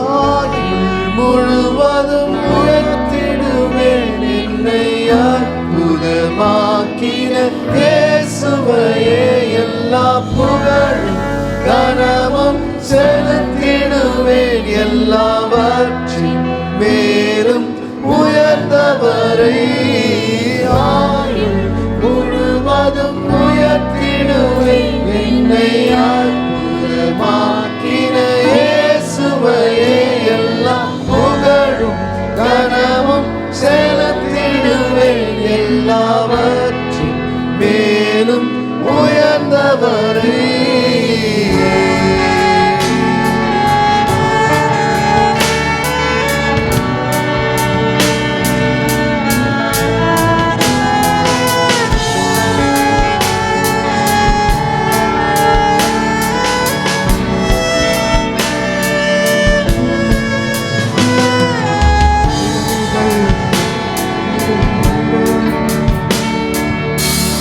ஆயுள் முழுவதும் உயர்த்திடுவேன் என்னை அற்புதமாக்கின இயேசுவையே, எல்லா புகழும் கனமும் செலுத்திடுவேன் எல்லாவற்றின் மேலும் உயர்ந்தவரை. ஆயுள் முழுவதும் உயர்த்திடுவேன் என்னை அற்புதமாக்கின இயேசுவையே, எல்லா புகழும் கனமும் செலுத்திடுவேன் எல்லாவற்றின் மேலும் உயர்ந்தவரை.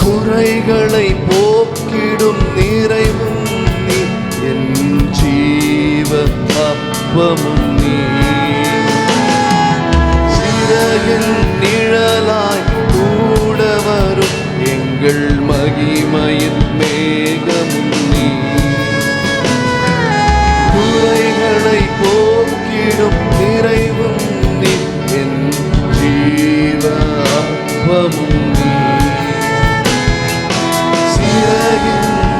குறைகளை போக்கிடும் நிறைவும் நீ, என் ஜீவ அப்பமும் நீ, சிறகின் நிழலாய் கூட வரும் எங்கள் மகிமையின் மேகமும் நீ, குறைகளை போக்கிடும் நிறைவும் நீ, என் ஜீவ அப்பமும் நீ,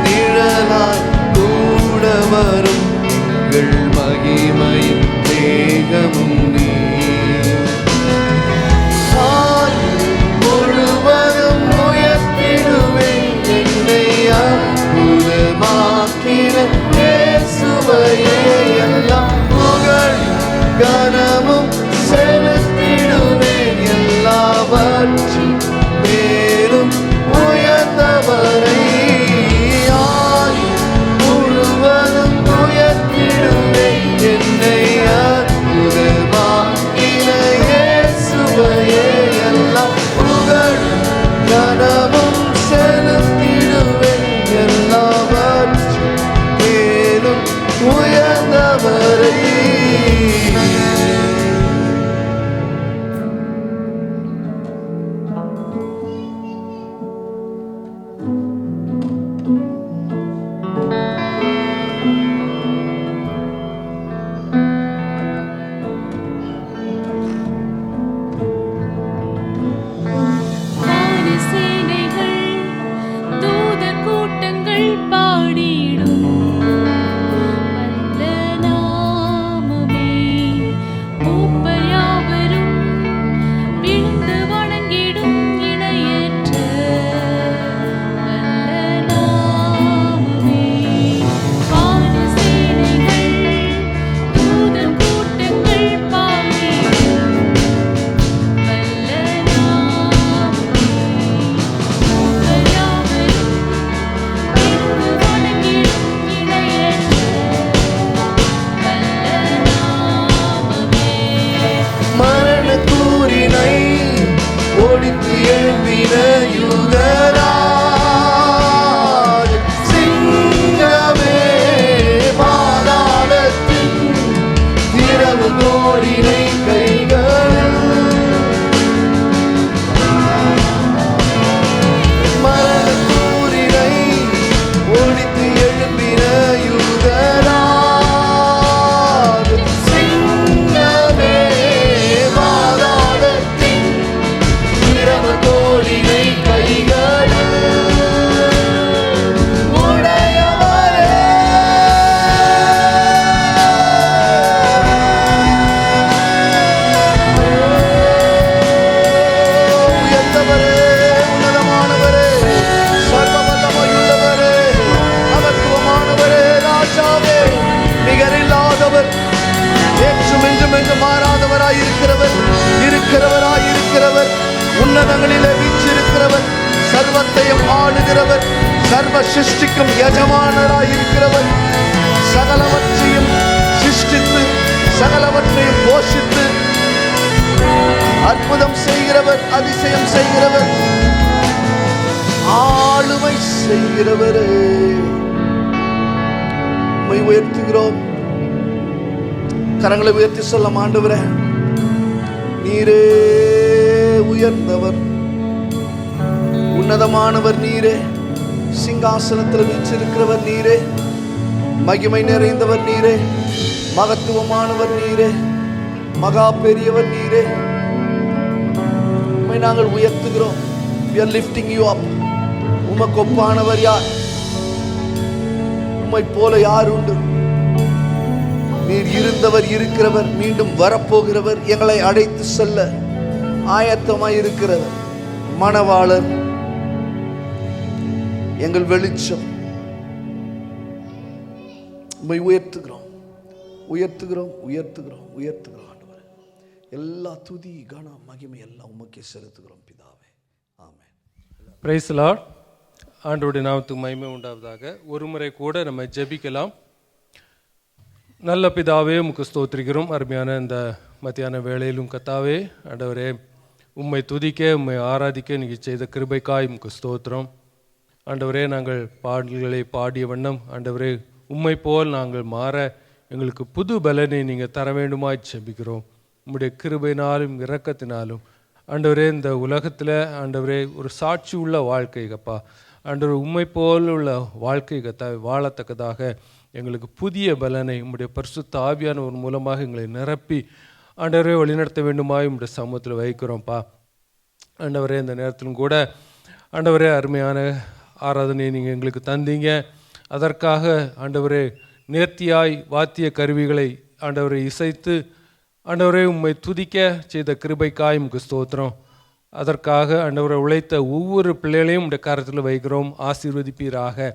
நிழலாய் கூட வரும் எங்கள் மகிமையின் மேகமும் நீ. ஆயுள் முழுவதும் உயர்த்திடுவேன் என்னை அற்புதமாக்கின இயேசுவையே, எல்லாம் புகழும் கனமும் செலுத்திடுவேன் எல்லாவற்றின் மேலும் உயர்ந்தவரை. முழுவதும் உயர்த்திடுவேன் என்னை அற்புதமாக்கின இயேசுவையே, எல்லாம் புகழும் கனமும் செலுத்திடுவேன் எல்லாவற்றின் மேலும் உயர்ந்தவரை. இருக்கிறவராயிருக்கிறவர், இருக்கிறவராயிருக்கிறவர், உன்னதங்களிலே வீற்றிருக்கிறவர், சர்வத்தையும் ஆளுகிறவர், சர்வ சிருஷ்டிக்கும் எஜமானராயிருக்கிறவர், சகலவற்றையும் சிருஷ்டித்து சகலவற்றையும் போஷித்து அற்புதம் செய்கிறவர், அதிசயம் செய்கிறவர், ஆளுமை செய்கிறவரே, உம்மை உயர்த்துகிறோம். கரங்களை உயர்த்தி சொல்ல, ஆண்டவரே நீரே உயர்ந்தவர், உன்னதமானவர் நீரே, சிங்காசனத்தில் வீற்றிருக்கிறவர் நீரே, மகிமை நிறைந்தவர் நீரே, மகத்துவமானவர் நீரே, மகா பெரியவர் நீரே. உம்மை நாங்கள் உயர்த்துகிறோம். We are lifting you up. உமக்கு ஒப்பானவர் யார்? உம்மை போல யார் உண்டு? நீர் இருந்தவர், இருக்கிறவர், மீண்டும் வரப்போகிறவர், எங்களை அழைத்து செல்ல ஆயத்தமாய் இருக்கிறவர், மணவாளர், எங்கள் வெளிச்சம். உம்மை உயர்த்துகிறோம், உயர்த்துகிறோம், உயர்த்துகிறோம், உயர்த்துகிறோம். ஆண்டவரே எல்லா துதி கன மகிமை எல்லாம் உமக்கே செலுத்துகிறோம் பிதாவே. ஆமென். Praise the lord. ஆண்டவருடைய நாமத்துக்கு மகிமை உண்டாவதாக. ஒரு முறை கூட நம்ம ஜெபிக்கலாம். நல்ல பிதாவே, உமக்கு ஸ்தோத்திரிக்கிறோம். அருமையான இந்த மத்தியான வேளையிலும் கத்தாவே ஆண்டவரே, உம்மை துதிக்க, உம்மை ஆராதிக்க நீங்கள் செய்த கிருபைக்காய் உமக்கு ஸ்தோத்திரம். ஆண்டவரே, நாங்கள் பாடல்களை பாடிய வண்ணம் ஆண்டவரே உம்மை போல் நாங்கள் மாற எங்களுக்கு புது பலனை நீங்கள் தர வேண்டுமாய் ஜெபிக்கிறோம். உம்முடைய கிருபையினாலும் இரக்கத்தினாலும் ஆண்டவரே இந்த உலகத்தில் ஆண்டவரே ஒரு சாட்சி உள்ள வாழ்க்கை கப்பா, ஆண்டவர் உம்மை போல் உள்ள வாழ்க்கை கத்தா வாழத்தக்கதாக எங்களுக்கு புதிய பலனை உம்முடைய பரிசுத்த ஆவியானவர் மூலமாக எங்களை நிரப்பி ஆண்டவரே வழிநடத்த வேண்டுமாய் உம்முடைய சமூகத்தில் வைக்கிறோம்ப்பா. ஆண்டவரே இந்த நேரத்திலும் கூட ஆண்டவரே அருமையான ஆராதனையை நீங்கள் எங்களுக்கு தந்தீங்க. அதற்காக ஆண்டவரே நேர்த்தியாய் வாத்திய கருவிகளை ஆண்டவரை இசைத்து ஆண்டவரே உம்மை துதிக்க செய்த கிருபைக்காய் உமக்கு ஸ்தோத்திரம். அதற்காக ஆண்டவரை உழைத்த ஒவ்வொரு பிள்ளைகளையும் உடைய கரத்தில் வைக்கிறோம். ஆசீர்வதிப்பீராக.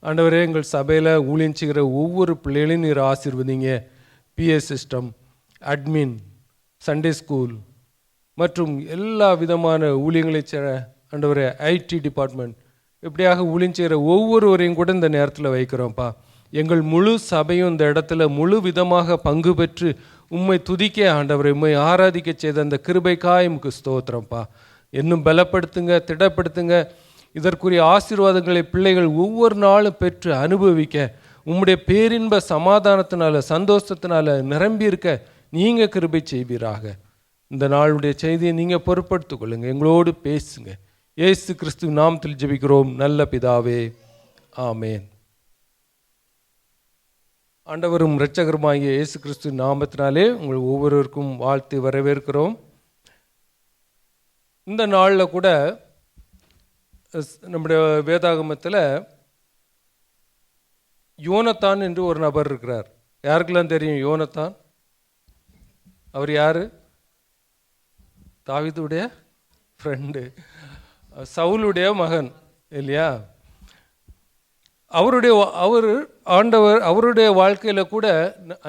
ஆண்டவரே எங்கள் சபையில் ஊழியம் செய்கிற ஒவ்வொரு பிள்ளைகளையும் நீர் ஆசீர்வதிங்க. PS system, admin, Sunday school மற்றும் எல்லா விதமான ஊழியங்களை செய்கிற ஆண்டவரே ஐடி டிபார்ட்மெண்ட், இப்படியாக ஊழியம் செய்கிற ஒவ்வொருவரையும் கூட இந்த நேரத்தில் வைக்கிறோம்ப்பா. எங்கள் முழு சபையும் இந்த இடத்துல முழு விதமாக பங்கு பெற்று உம்மை துதிக்க ஆண்டவரை உம்மை ஆராதிக்க செய்த அந்த கிருபைக்காய் உமக்கு ஸ்தோத்திரம்ப்பா. இன்னும் பலப்படுத்துங்க, திடப்படுத்துங்க. இதற்குரிய ஆசீர்வாதங்களை பிள்ளைகள் ஒவ்வொரு நாளும் பெற்று அனுபவிக்க உம்முடைய பேரின்ப சமாதானத்தினால சந்தோஷத்தினால நிரம்பி இருக்க நீங்கள் கிருபை செய்வீராக. இந்த நாளுடைய செய்தியை நீங்கள் பொறுப்படுத்திக் கொள்ளுங்க, எங்களோடு பேசுங்க. இயேசு கிறிஸ்து நாமத்தில் ஜெபிக்கிறோம் நல்ல பிதாவே, ஆமேன். ஆண்டவரும் இரட்சகருமாகிய இயேசு கிறிஸ்து நாமத்தினாலே உங்கள் ஒவ்வொருவருக்கும் வாழ்த்து வரவேற்கிறோம். இந்த நாளில் கூட நம்முடைய வேதாகமத்தில் யோனத்தான் என்று ஒரு நபர் இருக்கிறார். யாருக்கெல்லாம் தெரியும் யோனத்தான்? அவர் யாரு? தாவீதுடைய ஃப்ரெண்டு, சவுலுடைய மகன் இல்லையா? அவருடைய வாழ்க்கையில் கூட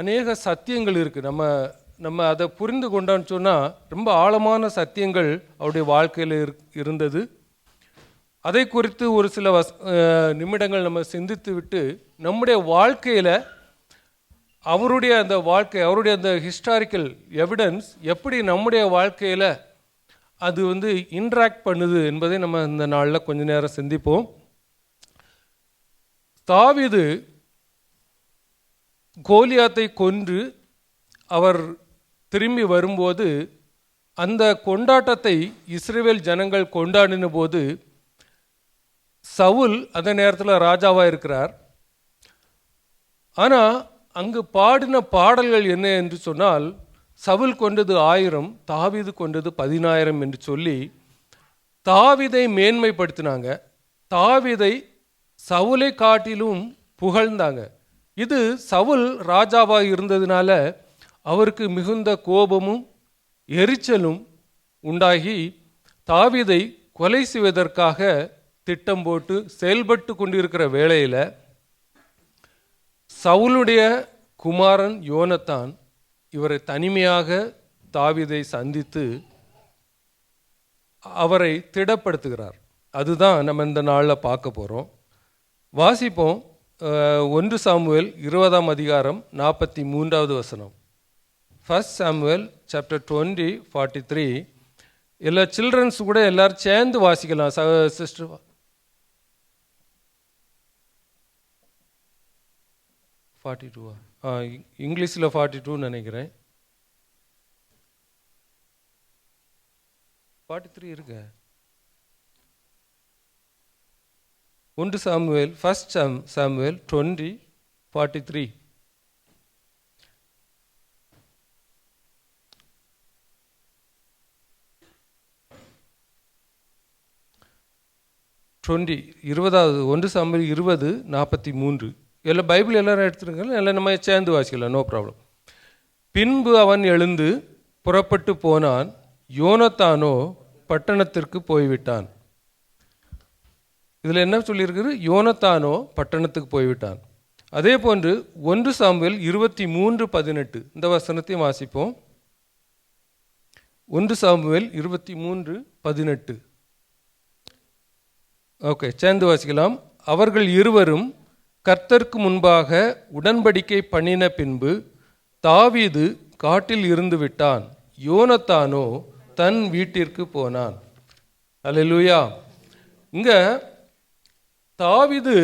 அநேக சத்தியங்கள் இருக்குது. நம்ம அதை புரிந்து கொண்டோன்னு சொன்னால் ரொம்ப ஆழமான சத்தியங்கள் அவருடைய வாழ்க்கையில் இருந்தது. அதை குறித்து ஒரு சில நிமிடங்கள் நம்ம சிந்தித்து விட்டு நம்முடைய வாழ்க்கையில் அவருடைய அந்த வாழ்க்கை, அவருடைய அந்த ஹிஸ்டாரிக்கல் எவிடன்ஸ் எப்படி நம்முடைய வாழ்க்கையில் அது இன்ட்ராக்ட் பண்ணுது என்பதை நம்ம இந்த நாளில் கொஞ்ச நேரம் சிந்திப்போம். தாவீது கோலியாத்தை கொன்று அவர் திரும்பி வரும்போது அந்த கொண்டாட்டத்தை இஸ்ரவேல் ஜனங்கள் கொண்டாடின போது சவுல் அந்த நேரத்தில் ராஜாவாக இருக்கிறார். ஆனால் அங்கு பாடின பாடல்கள் என்ன என்று சொன்னால், சவுல் கொண்டது 1000, தாவீது கொண்டது 10000 என்று சொல்லி தாவீதை மேன்மைப்படுத்தினாங்க. தாவீதை சவுலை காட்டிலும் புகழ்ந்தாங்க. இது சவுல் ராஜாவாக இருந்ததுனால அவருக்கு மிகுந்த கோபமும் எரிச்சலும் உண்டாகி தாவீதை கொலை செய்வதற்காக திட்டம் போட்டு செயல்பட்டு கொண்டிருக்கிற வேளையில் சவுலுடைய குமாரன் யோனத்தான் இவரை தனிமையாக தாவீதை சந்தித்து அவரை திடப்படுத்துகிறார். அதுதான் நம்ம இந்த நாளில் பார்க்க போகிறோம். வாசிப்போம் 1 சாமுவேல் 20ஆம் அதிகாரம் 43வது வசனம். 1 சாமுவேல் சாப்டர் 20:43. எல்லா சில்ட்ரன்ஸ் கூட எல்லாரும் சேர்ந்து வாசிக்கலாம். சிஸ்டர் 42 இங்கிலீஷில் 42 நினைக்கிறேன். 43 இருக்கு. 1 சாமுவேல் 1 சாமுவேல் 20:43. இருபதாவது 1 சாமுவேல் 20:43. எல்லாம் பைபிள் எல்லாரும் எடுத்துருங்க, எல்லாம் நம்ம சேர்ந்து வாசிக்கலாம், நோ ப்ராப்ளம். பின்பு அவன் எழுந்து புறப்பட்டு போனான், யோனத்தானோ பட்டணத்திற்கு போய்விட்டான். இதில் என்ன சொல்லியிருக்குது? யோனத்தானோ பட்டணத்துக்கு போய்விட்டான். அதே போன்று 1 சாமுவேல் 23:18 இந்த வசனத்தையும் வாசிப்போம். 1 சாமுவேல் 23:18. ஓகே, சேர்ந்து வாசிக்கலாம். அவர்கள் இருவரும் கர்த்தருக்கு முன்பாக உடன்படிக்கை பண்ணின பின்பு தாவீது காட்டில் இருந்து விட்டான், யோனத்தானோ தன் வீட்டிற்கு போனான். அல்லேலூயா. இங்க தாவீது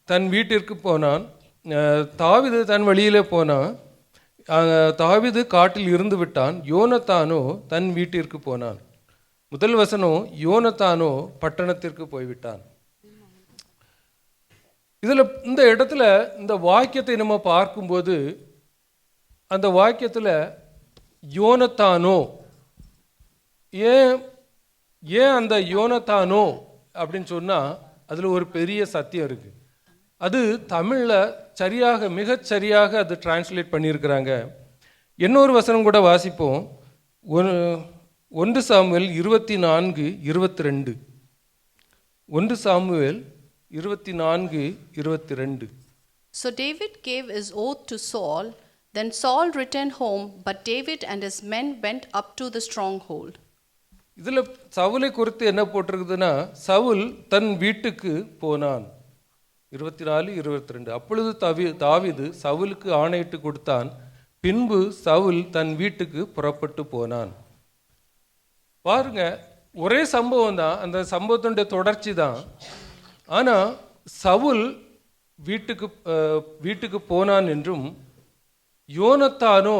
தன் வீட்டிற்கு போனான், தாவீது தன் வழியிலே போனான், தாவீது காட்டில் இருந்து விட்டான், யோனத்தானோ தன் வீட்டிற்கு போனான். முதல் வசனம் யோனத்தானோ பட்டணத்திற்கு போய்விட்டான். இதில் இந்த இடத்துல இந்த வாக்கியத்தை நம்ம பார்க்கும்போது அந்த வாக்கியத்தில் யோனத்தானோ ஏன் அந்த யோனத்தானோ அப்படின்னு சொன்னால் அதில் ஒரு பெரிய சத்தியம் இருக்குது. அது தமிழில் சரியாக மிகச்சரியாக அது டிரான்ஸ்லேட் பண்ணியிருக்கிறாங்க. இன்னொரு வசனம் கூட வாசிப்போம். 1 Samuel 24:22. 1 Samuel 24:22. So David gave his oath to Saul. Then Saul returned home, but David and his men went up to the stronghold. இதில் சவுலை குறித்து என்ன போட்டிருக்குதுன்னா, சவுல் தன் வீட்டுக்கு போனான். 24:22. அப்பொழுது தாவீது சவுலுக்கு ஆணையிட்டு கொடுத்தான், பின்பு சவுல் தன் வீட்டுக்கு புறப்பட்டு போனான். பாருங்க, ஒரே சம்பவம் தான், அந்த சம்பவத்தினுடைய தொடர்ச்சி தான். ஆனால் சவுல் வீட்டுக்கு போனான் என்றும் யோனத்தானோ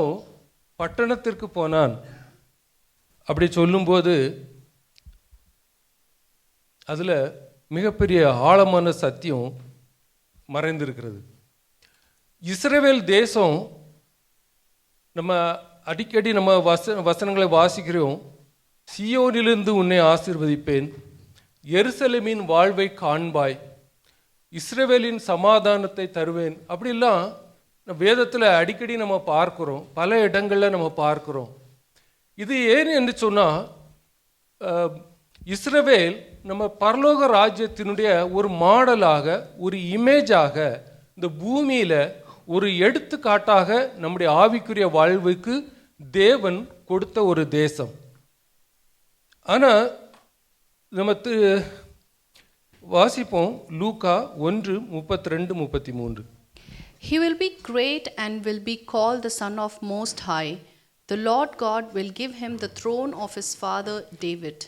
பட்டணத்திற்கு போனான் அப்படி சொல்லும்போது அதில் மிகப்பெரிய ஆழமான சத்தியம் மறைந்திருக்கிறது. இஸ்ரவேல் தேசம், நம்ம அடிக்கடி நம்ம வசனங்களை வாசிக்கிறோம். சியோனிலிருந்து உன்னை ஆசீர்வதிப்பேன், எருசலேமின் வாழ்வை காண்பாய், இஸ்ரவேலின் சமாதானத்தை தருவேன். அப்படிலாம் வேதத்தில் அடிக்கடி நம்ம பார்க்குறோம், பல இடங்களில் நம்ம பார்க்குறோம். இது ஏன் என்று சொன்னால், இஸ்ரவேல் நம்ம பரலோக ராஜ்யத்தினுடைய ஒரு மாடலாக, ஒரு இமேஜாக, இந்த பூமியில் ஒரு எடுத்துக்காட்டாக நம்முடைய ஆவிக்குரிய வாழ்வுக்கு தேவன் கொடுத்த ஒரு தேசம். ஆனால் நம்ம வாசிப்போம் லூக்கா 1:32-33. He will be great and will be called the Son of Most High. The Lord God will give him the throne of his father David.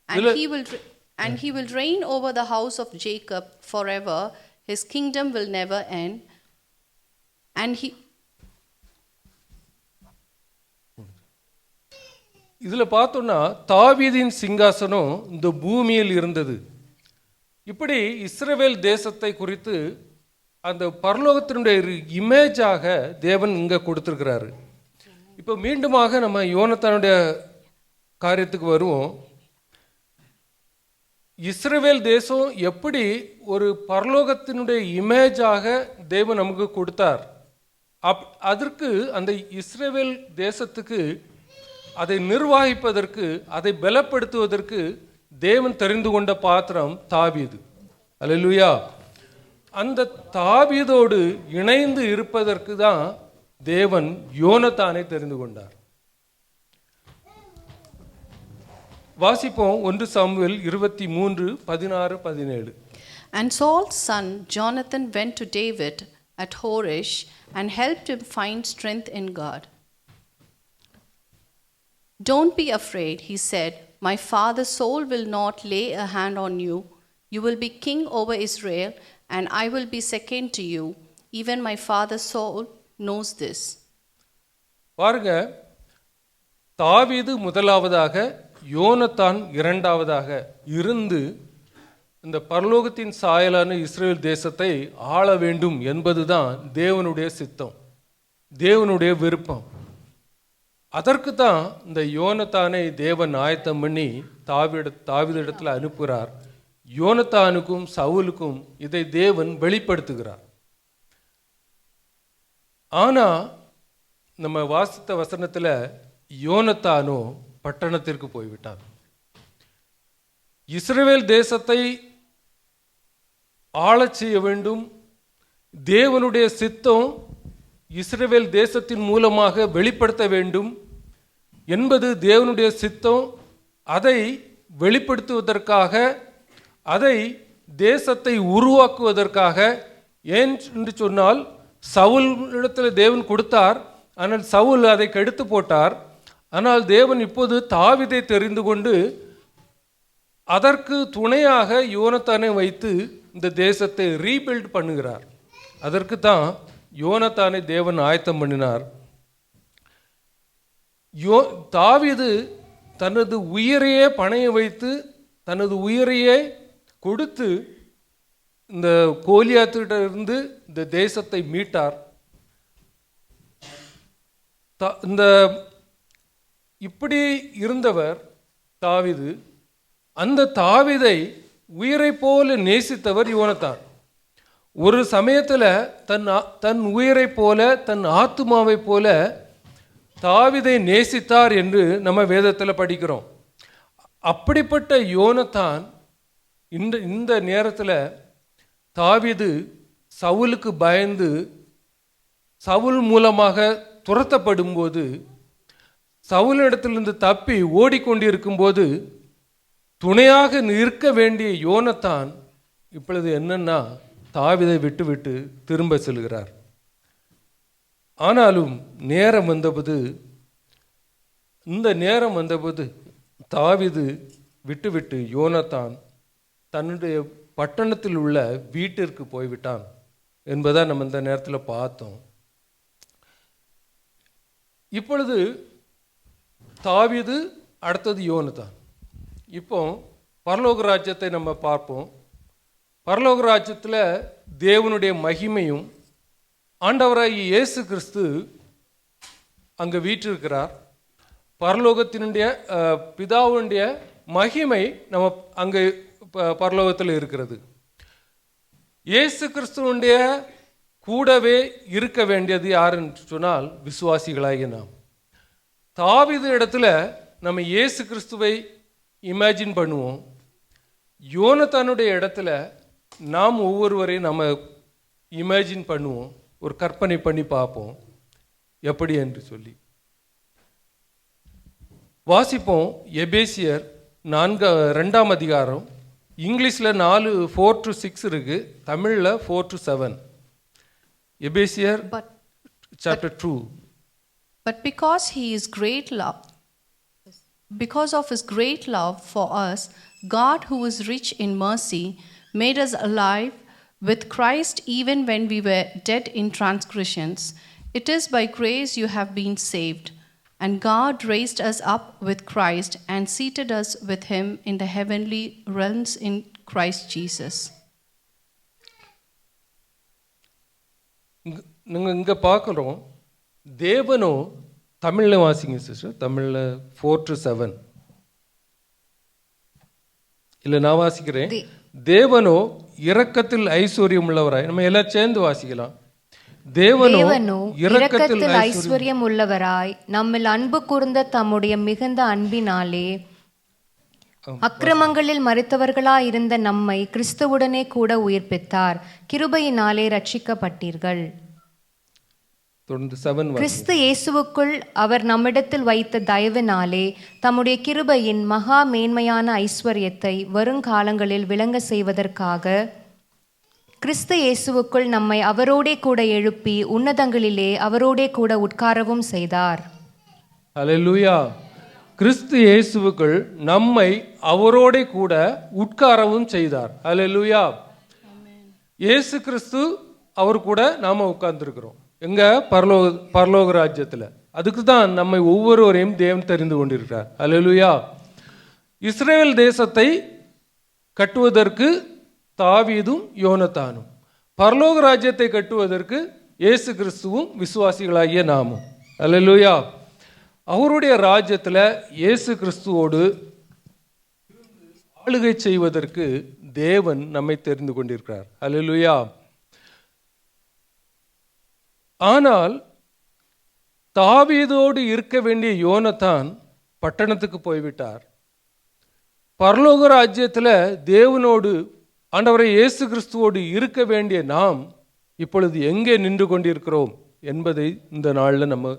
And he will reign over the house of Jacob forever. His kingdom will never end. இதில் பார்த்தோன்னா தாவீதின் சிங்காசனம் இந்த பூமியில் இருந்தது. இப்படி இஸ்ரவேல் தேசத்தை குறித்து அந்த பரலோகத்தினுடைய இமேஜாக தேவன் இங்கே கொடுத்துருக்கிறாரு. இப்போ மீண்டுமாக நம்ம யோனத்தானுடைய காரியத்துக்கு வருவோம். இஸ்ரவேல் தேசம் எப்படி ஒரு பரலோகத்தினுடைய இமேஜாக தேவன் நமக்கு கொடுத்தார், அதற்கு அந்த இஸ்ரவேல் தேசத்துக்கு அதை நிர்வகிப்பதற்கு, அதை பலப்படுத்துவதற்கு தேவன் தெரிந்து கொண்ட பாத்திரம் தாவீது. அல்லேலூயா. அந்த தாவீதோடு இணைந்து இருப்பதற்கு தான் தேவன் யோனத்தானை தெரிந்து கொண்டார். வாசிப்போம் 1 Samuel 23:16-17. And Saul's son Jonathan went to David at Horish and helped him find strength in God. Don't be afraid, he said. My father Saul will not lay a hand on you. You will be king over Israel, and I will be second to you. Even my father Saul knows this. பாருங்க, தாவீது முதலாவதாக, யோனத்தான் இரண்டாவதாக இருந்து இந்த பரலோகத்தின் சாயலான Israel தேசத்தை ஆள வேண்டும் என்பதுதான் தேவனுடைய சித்தம், தேவனுடைய விருப்பம். அதற்கு தான் இந்த யோனத்தானை தேவன் ஆயத்தம் பண்ணி தாவீதிடத்தில் அனுப்புகிறார். யோனத்தானுக்கும் சவுலுக்கும் இதை தேவன் வெளிப்படுத்துகிறார். ஆனால் நம்ம வாசித்த வசனத்தில் யோனத்தானோ பட்டணத்திற்கு போய்விட்டான். இஸ்ரவேல் தேசத்தை ஆளச் செய்ய வேண்டும், தேவனுடைய சித்தம் இஸ்ரவேல் தேசத்தின் மூலமாக வெளிப்படுத்த வேண்டும் என்பது தேவனுடைய சித்தம். அதை வெளிப்படுத்துவதற்காக, அதை தேசத்தை உருவாக்குவதற்காக, ஏன் என்று சொன்னால் சவுல் இடத்தில் தேவன் கொடுத்தார், ஆனால் சவுல் அதை கெடுத்து போட்டார். ஆனால் தேவன் இப்போது தாவீதை தெரிந்து கொண்டு அதற்கு துணையாக யோனத்தானை வைத்து இந்த தேசத்தை ரீபில்ட் பண்ணுகிறார். அதற்கு தான் யோனத்தானை தேவன் ஆயத்தம் பண்ணினார். தாவீது தனது உயிரையே பணைய வைத்து, தனது உயிரையே கொடுத்து இந்த கோலியாத்திட்ட இருந்து இந்த தேசத்தை மீட்டார். இந்த இப்படி இருந்தவர் தாவீது. அந்த தாவீதை உயிரை போல நேசித்தவர் யோனத்தான். ஒரு சமயத்தில் தன் உயிரை போல, தன் ஆத்துமாவை போல தாவீதை நேசித்தார் என்று நம்ம வேதத்தில் படிக்கிறோம். அப்படிப்பட்ட யோனத்தான் இந்த நேரத்தில் தாவீது சவுலுக்கு பயந்து சவுல் மூலமாக துரத்தப்படும் போது, சவுலிடத்திலிருந்து தப்பி ஓடிக்கொண்டிருக்கும்போது துணையாக நிற்க வேண்டிய யோனத்தான் இப்பொழுது என்னன்னா தாவீதை விட்டு திரும்ப செல்கிறார். ஆனாலும் இந்த நேரம் வந்தபோது தாவீது விட்டு யோனத்தான் தன்னுடைய பட்டணத்தில் உள்ள வீட்டிற்கு போய்விட்டான் என்பதை நம்ம இந்த நேரத்தில் பார்த்தோம். இப்பொழுது தாவீது, அடுத்தது யோனத்தான். இப்போ பரலோக ராஜ்யத்தை நம்ம பார்ப்போம். பரலோக ராஜ்யத்தில் தேவனுடைய மகிமையும் ஆண்டவராகிய இயேசு கிறிஸ்து அங்கே வீற்றிருக்கிறார். பரலோகத்தினுடைய பிதாவுடைய மகிமை நம்ம அங்கே பரலோகத்தில் இருக்கிறது. இயேசு கிறிஸ்துவனுடைய கூடவே இருக்க வேண்டியது யாருன்னு சொன்னால் விசுவாசிகளாகிய நாம். தாவீது இடத்துல நம்ம இயேசு கிறிஸ்துவை இமேஜின் பண்ணுவோம். யோனத்தானுடைய இடத்துல நாம் ஒவ்வொருவரையும் நம்ம இமேஜின் பண்ணுவோம், ஒரு கற்பனை பண்ணி பார்ப்போம் எப்படி என்று சொல்லி. வாசிப்போம் எபேசியர் 2ஆம் அதிகாரம். இங்கிலீஷில் 4:4-6 இருக்கு, தமிழில் 4-7. எபேசியர் chapter 2. But because of his great love for us, God, who is rich in mercy, made us alive with Christ even when we were dead in transgressions. It is by grace you have been saved. And God raised us up with Christ and seated us with him in the heavenly realms in Christ Jesus. நீங்கள் இங்கே பார்க்குறோம், தேவனோ, தமிழில் வாசிங்க sister, தமிழில் 4-7 இல்லை நான் வாசிக்கிறேன். தேவனோ இரக்கத்தில் ஐஸ்வர்யம் உள்ளவராய், நம்ம எல்லாம் சேர்ந்து வாசிக்கலாம். தேவனோ இரக்கத்தில் ஐஸ்வர்யம் உள்ளவராய் நம்மில் அன்பு கூர்ந்த தம்முடைய மிகுந்த அன்பினாலே அக்கிரமங்களில் மரித்தவர்களாய் இருந்த நம்மை கிறிஸ்துவுடனே கூட உயிர்ப்பித்தார். கிருபையினாலே ரட்சிக்கப்பட்டீர்கள். தொடர்ந்து 7 கிறிஸ்து இயேசுவுக்குள் அவர் நம்மிடத்தில் வைத்த தயவினாலே தம்முடைய கிருபையின் மகா மேன்மையான ஐஸ்வர்யத்தை வருங்காலங்களில் விளங்க செய்வதற்காக கிறிஸ்து இயேசுவுக்குள் நம்மை அவரோடே கூட எழுப்பி உன்னதங்களிலே அவரோடே கூட உட்காரவும் செய்தார். அல்லேலூயா. கிறிஸ்து இயேசுவுக்குள் நம்மை அவரோடே கூட உட்காரவும் செய்தார். அல்லேலூயா. இயேசு கிறிஸ்து அவர் கூட நாம உட்கார்ந்துருக்கிறோம். எங்க? பரலோக ராஜ்யத்தில். அதுக்கு தான் நம்மை ஒவ்வொருவரையும் தேவன் தெரிந்து கொண்டிருக்கிறார். அல்லேலூயா. இஸ்ரேல் தேசத்தை கட்டுவதற்கு தாவீதும் யோனத்தானும், பரலோக ராஜ்யத்தை கட்டுவதற்கு இயேசு கிறிஸ்துவும் விசுவாசிகளாகிய நாமும். அல்லேலூயா. அவருடைய ராஜ்யத்தில் இயேசு கிறிஸ்துவோடு ஆளுகை செய்வதற்கு தேவன் நம்மை தெரிந்து கொண்டிருக்கிறார். அல்லேலூயா. ஆனால் தாவீதோடு இருக்க வேண்டிய யோனத்தான் பட்டணத்துக்கு போய்விட்டார். பரலோக ராஜ்யத்தில் தேவனோடு ஆண்டவரை இயேசு கிறிஸ்துவோடு இருக்க வேண்டிய நாம் இப்பொழுது எங்கே நின்று கொண்டிருக்கிறோம் என்பதை இந்த நாளில் நம்ம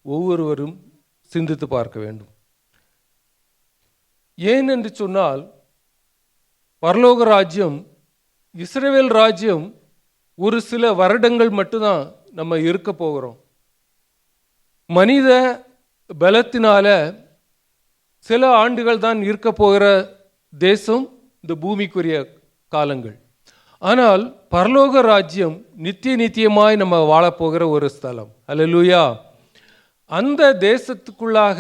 ஒவ்வொருவரும் சிந்தித்து பார்க்க வேண்டும். ஏன் என்று சொன்னால், பரலோக ராஜ்யம், இஸ்ரவேல் ராஜ்யம் ஒரு சில வருடங்கள் மட்டும்தான் நம்ம இருக்க போகிறோம். மனித பலத்தினால சில ஆண்டுகள் தான் இருக்க போகிற தேசம் இந்த பூமிக்குரிய காலங்கள். ஆனால் பரலோக ராஜ்யம் நித்தியமாய் நம்ம வாழப்போகிற ஒரு ஸ்தலம். அல்லேலூயா. அந்த தேசத்துக்குள்ளாக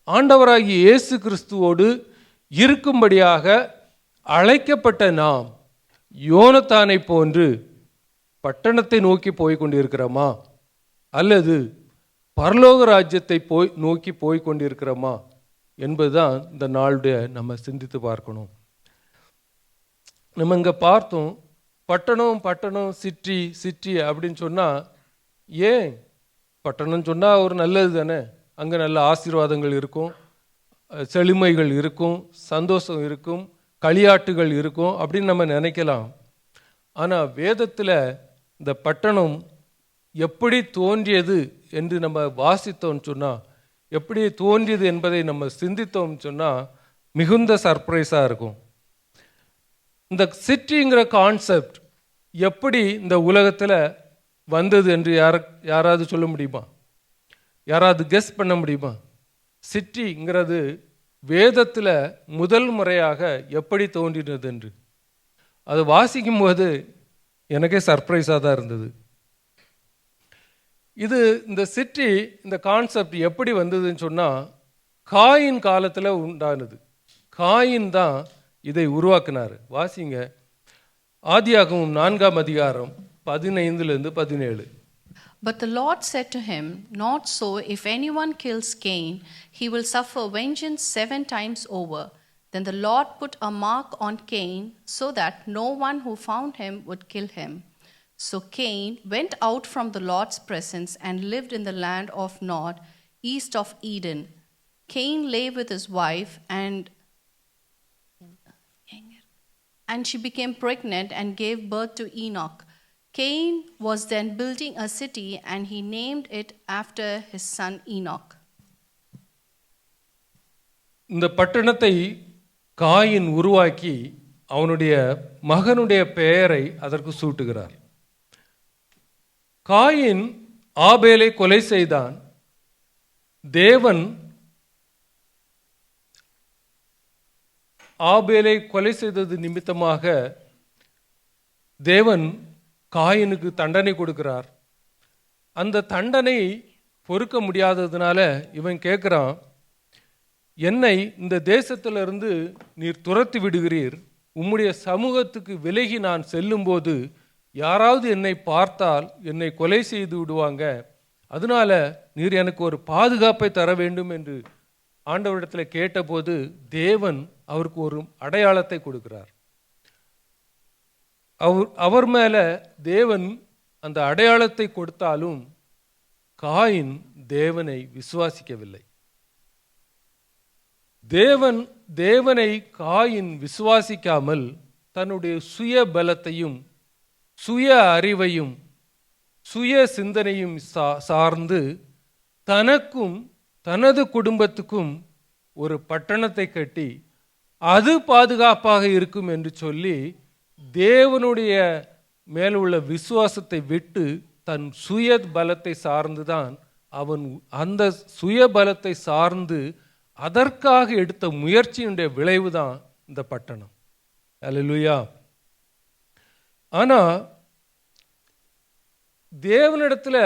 ஆண்டவராகிய இயேசு கிறிஸ்துவோடு இருக்கும்படியாக அழைக்கப்பட்ட நாம் யோனத்தானை போன்று பட்டணத்தை நோக்கி போய் கொண்டிருக்கிறோமா, அல்லது பரலோக ராஜ்யத்தை நோக்கி போய் கொண்டிருக்கிறோமா என்பதுதான் இந்த நாளுடைய நம்ம சிந்தித்து பார்க்கணும். நம்ம இங்கே பார்த்தோம், பட்டணம் சிட்டி அப்படின்னு சொன்னால், ஏன் பட்டணம் சொன்னால் ஒரு நல்லது தானே, அங்கே நல்ல ஆசீர்வாதங்கள் இருக்கும், செழுமைகள் இருக்கும், சந்தோஷம் இருக்கும், களியாட்டுகள் இருக்கும் அப்படின்னு நம்ம நினைக்கலாம். ஆனால் வேதத்தில் இந்த பட்டணம் எப்படி தோன்றியது என்று நம்ம வாசித்தோம்னு சொன்னால், எப்படி தோன்றியது என்பதை நம்ம சிந்தித்தோம்னு சொன்னால் மிகுந்த சர்ப்ரைஸாக இருக்கும். இந்த சிட்டிங்கிற கான்செப்ட் எப்படி இந்த உலகத்தில் வந்தது என்று யாராவது சொல்ல முடியுமா? யாராவது கெஸ் பண்ண முடியுமா? சிட்டிங்கிறது வேதத்தில் முதல் முறையாக எப்படி தோன்றினது என்று அது வாசிக்கும் போது எனக்கே சர்ப்ரைஸாக தான் இருந்தது. இந்த சிட்டி, இந்த கான்செப்ட் எப்படி வந்ததுன்னு சொன்னால், காயின் காலத்தில் உண்டானது. காயின் தான் இதை உருவாக்குனார். வாசிங்க, ஆதியாகமம் 4ஆம் அதிகாரம் 15-17. But the Lord said to him, Not so, if anyone kills Cain, he will suffer vengeance 7 times over. Then the Lord put a mark on Cain, so that no one who found him would kill him. So Cain went out from the Lord's presence and lived in the land of Nod, east of Eden. Cain lay with his wife, and she became pregnant and gave birth to Enoch. Cain was then building a city, and he named it after his son Enoch. இந்த பட்டணத்தை coin உருவாக்கி அவனுடைய மகனுடைய பெயரை அதற்கு சூட்டுகிறார். Coin ஆபேலை கொலை செய்தான். தேவன் ஆபேலை கொலை செய்தது நிமித்தமாக தேவன் காயினுக்கு தண்டனை கொடுக்கிறார். அந்த தண்டனை பொறுக்க முடியாததுனால இவன் கேட்குறான், என்னை இந்த தேசத்திலிருந்து நீர் துரத்தி விடுகிறீர், உம்முடைய சமூகத்துக்கு விலகி நான் செல்லும்போது யாராவது என்னை பார்த்தால் என்னை கொலை செய்து விடுவாங்க, அதனால நீர் எனக்கு ஒரு பாதுகாப்பை தர வேண்டும் என்று ஆண்டவரிடத்தில் கேட்டபோது தேவன் அவருக்கு ஒரு அடையாளத்தை கொடுக்கிறார். அவர் மேல தேவன் அந்த அடையாளத்தை கொடுத்தாலும் காயின் தேவனை விசுவாசிக்கவில்லை. தேவனை காயின் விசுவாசிக்காமல் தன்னுடைய சுய பலத்தையும் சுய அறிவையும் சுய சிந்தனையும் சார்ந்து தனக்கும் தனது குடும்பத்துக்கும் ஒரு பட்டணத்தை கட்டி அது பாதுகாப்பாக இருக்கும் என்று சொல்லி தேவனுடைய மேலுள்ள விசுவாசத்தை விட்டு தன் சுய பலத்தை சார்ந்துதான் அவன் அந்த சுய பலத்தை சார்ந்து அதற்காக எடுத்த முயற்சியினுடைய விளைவுதான் இந்த பட்டணம். அல்லேலூயா. ஆனா தேவனிடத்துல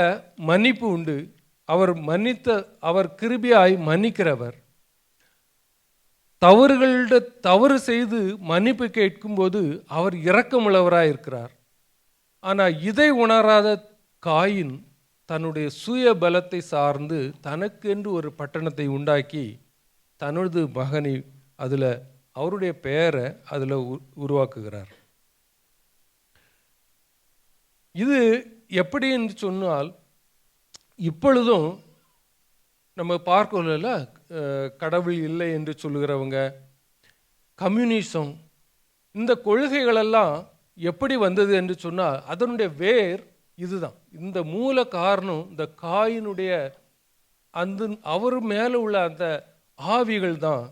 மன்னிப்பு உண்டு. அவர் கிருபையாய் மன்னிக்கிறவர். தவறு செய்து மன்னிப்பு கேட்கும்போது அவர் இரக்கமுள்ளவராய் இருக்கிறார். ஆனா இதை உணராத காயின் தன்னுடைய சுய பலத்தை சார்ந்து தனக்கென்று ஒரு பட்டணத்தை உண்டாக்கி தனது மகனை அதில் அவருடைய பெயரை அதில் உருவாக்குகிறார். இது எப்படி என்று சொன்னால், இப்பொழுதும் நம்ம பார்க்கல, கடவுள் இல்லை என்று சொல்லுகிறவங்க, கம்யூனிசம், இந்த கொள்கைகளெல்லாம் எப்படி வந்தது என்று சொன்னால் அதனுடைய வேர் இதுதான். இந்த மூல காரணம் இந்த காயினுடைய அவர் மேலே உள்ள அந்த ஆவிகள் தான்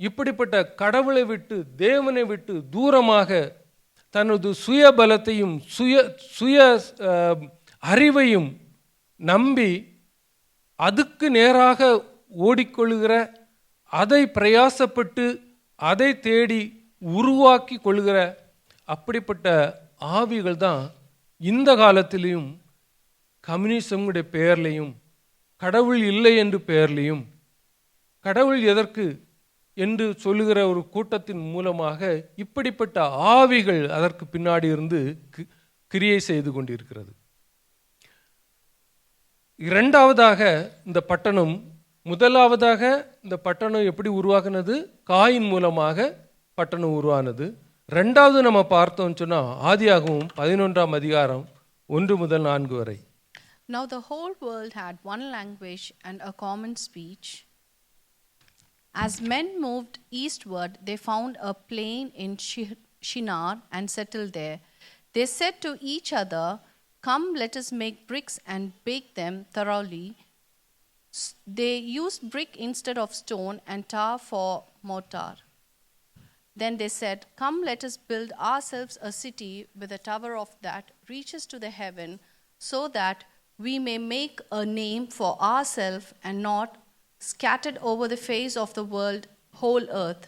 இப்படிப்பட்ட கடவுளை விட்டு தேவனை விட்டு தூரமாக தனது சுய பலத்தையும் சுய அறிவையும் நம்பி அதுக்கு நேராக ஓடிக்கொள்கிற, அதை பிரயாசப்பட்டு அதை தேடி உருவாக்கி கொள்கிற அப்படிப்பட்ட ஆவிகள் தான் இந்த காலத்திலையும் கம்யூனிசமுடைய பெயர்லையும் கடவுள் இல்லை என்று பெயர்லையும் கடவுள் எதற்கு என்று சொல்லுகிற ஒரு கூட்டத்தின் மூலமாக இப்படிப்பட்ட ஆவிகள் அதற்கு பின்னாடி இருந்து கிரியை செய்து கொண்டிருக்கிறது. இரண்டாவதாக இந்த பட்டணம், முதலாவதாக இந்த பட்டணம் எப்படி உருவாக்குனது? காயின் மூலமாக பட்டணம் உருவானது. ரெண்டாவது நம்ம பார்த்தோம்னு சொன்னா ஆதியாகமம் 11ஆம் அதிகாரம் 1 முதல் 4 வரை. Now the whole world had one language and a common speech. As men moved eastward, they found a plain in Shinar and settled there. They said to each other, "Come, let us make bricks and bake them thoroughly." They used brick instead of stone and tar for mortar. Then they said, "Come, let us build ourselves a city with a tower of that reaches to the heaven, so that we may make a name for ourselves and not scattered over the face of the world, whole earth."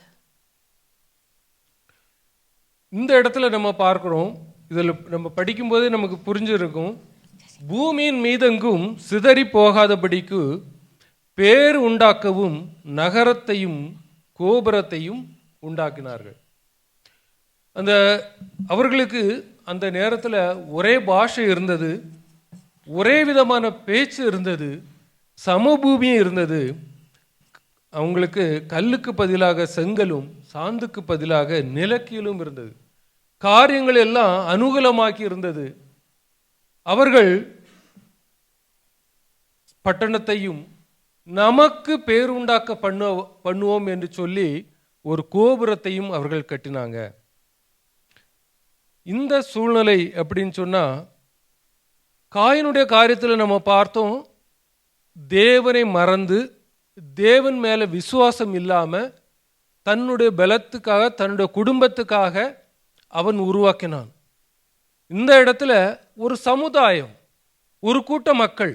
இந்த இடத்துல நம்ம பார்க்கிறோம், இதில் நம்ம படிக்கும்போது நமக்கு புரிஞ்சிருக்கும், பூமியின் மீதெங்கும் சிதறி போகாதபடிக்கு பேர் உண்டாக்கவும் நகரத்தையும் கோபுரத்தையும் உண்டாக்கினார்கள். அவர்களுக்கு அந்த நேரத்தில் ஒரே பாஷை இருந்தது, ஒரே விதமான பேச்சு இருந்தது, சமபூமியும் இருந்தது. அவங்களுக்கு கல்லுக்கு பதிலாக செங்கலும் சாந்துக்கு பதிலாக நிலக்கீலும் இருந்தது. காரியங்கள் எல்லாம் அனுகூலமாக்கி இருந்தது. அவர்கள் பட்டணத்தையும் நமக்கு பேருண்டாக்க பண்ணுவோம் என்று சொல்லி ஒரு கோபுரத்தையும் அவர்கள் கட்டினாங்க. இந்த சூழ்நிலை அப்படின்னு சொன்னா, காயினுடைய காரியத்தில் நம்ம பார்த்தோம், தேவனை மறந்து தேவன் மேல விசுவாசம் இல்லாம தன்னுடைய பலத்துக்காக தன்னுடைய குடும்பத்துக்காக அவன் உருவாக்கினான். இந்த இடத்துல ஒரு சமுதாயம், ஒரு கூட்ட மக்கள்,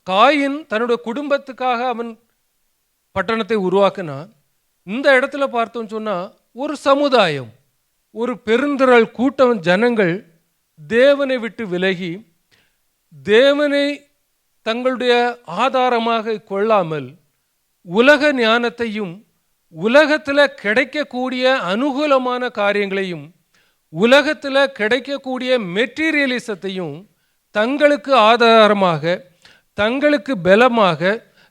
காயின் தன்னுடைய குடும்பத்துக்காக அவன் பட்டணத்தை உருவாக்கினான். இந்த இடத்துல பார்த்தோம் சொன்னா ஒரு சமுதாயம், ஒரு பெருந்திரள் கூட்டம் ஜனங்கள் தேவனை விட்டு விலகி தேவனை தங்களுடைய ஆதாரமாக கொள்ளாமல் உலக ஞானத்தையும் உலகத்தில் கிடைக்கக்கூடிய அனுகூலமான காரியங்களையும் உலகத்தில் கிடைக்கக்கூடிய மெட்டீரியலிசத்தையும் தங்களுக்கு ஆதாரமாக, தங்களுக்கு பலமாக,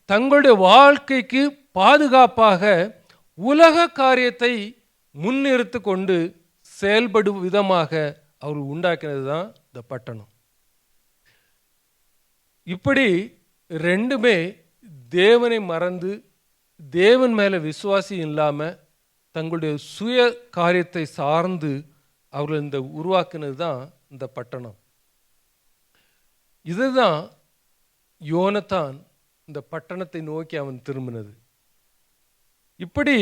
தங்களுடைய வாழ்க்கைக்கு பாதுகாப்பாக உலக காரியத்தை முன்னிறுத்து கொண்டு செயல்படும் விதமாக அவர்கள் உண்டாக்கினது தான் இந்த பட்டணம். இப்படி ரெண்டுமே தேவனை மறந்து தேவன் மேலே விசுவாசி இல்லாமல் தங்களுடைய சுய காரியத்தை சார்ந்து அவர்கள் இந்த உருவாக்கினது தான் இந்த பட்டணம். இதுதான் யோனத்தான் இந்த பட்டணத்தை நோக்கி அவன் திரும்பினது. இப்படி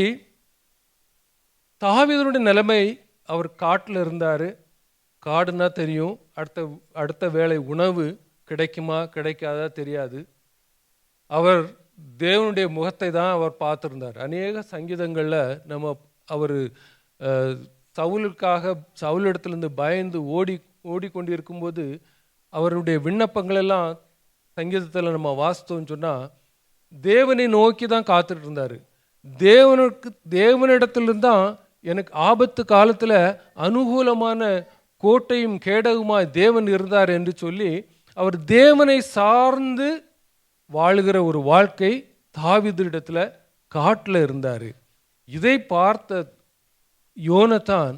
தாவீதுடைய நிலைமை, அவர் காட்டில் இருந்தார். காடுனா தெரியும், அடுத்த வேளை உணவு கிடைக்குமா கிடைக்காதா தெரியாது. அவர் தேவனுடைய முகத்தை தான் அவர் பார்த்துருந்தார். அநேக சங்கீதங்களில் அவர் சவுலிடத்திலிருந்து பயந்து ஓடிக்கொண்டிருக்கும்போது அவருடைய விண்ணப்பங்கள் எல்லாம் சங்கீதத்தில் நம்ம வாசித்தோம்னு சொன்னால் தேவனை நோக்கி தான் காத்துட்டு இருந்தார். தேவனிடத்திலிருந்து தான் எனக்கு ஆபத்து காலத்தில் அனுகூலமான கோட்டையும் கேடகுமாய் தேவன் இருந்தார் என்று சொல்லி அவர் தேவனை சார்ந்து வாழுகிற ஒரு வாழ்க்கை தாவீதிடத்தில் காட்டில் இருந்தார். இதை பார்த்த யோனத்தான்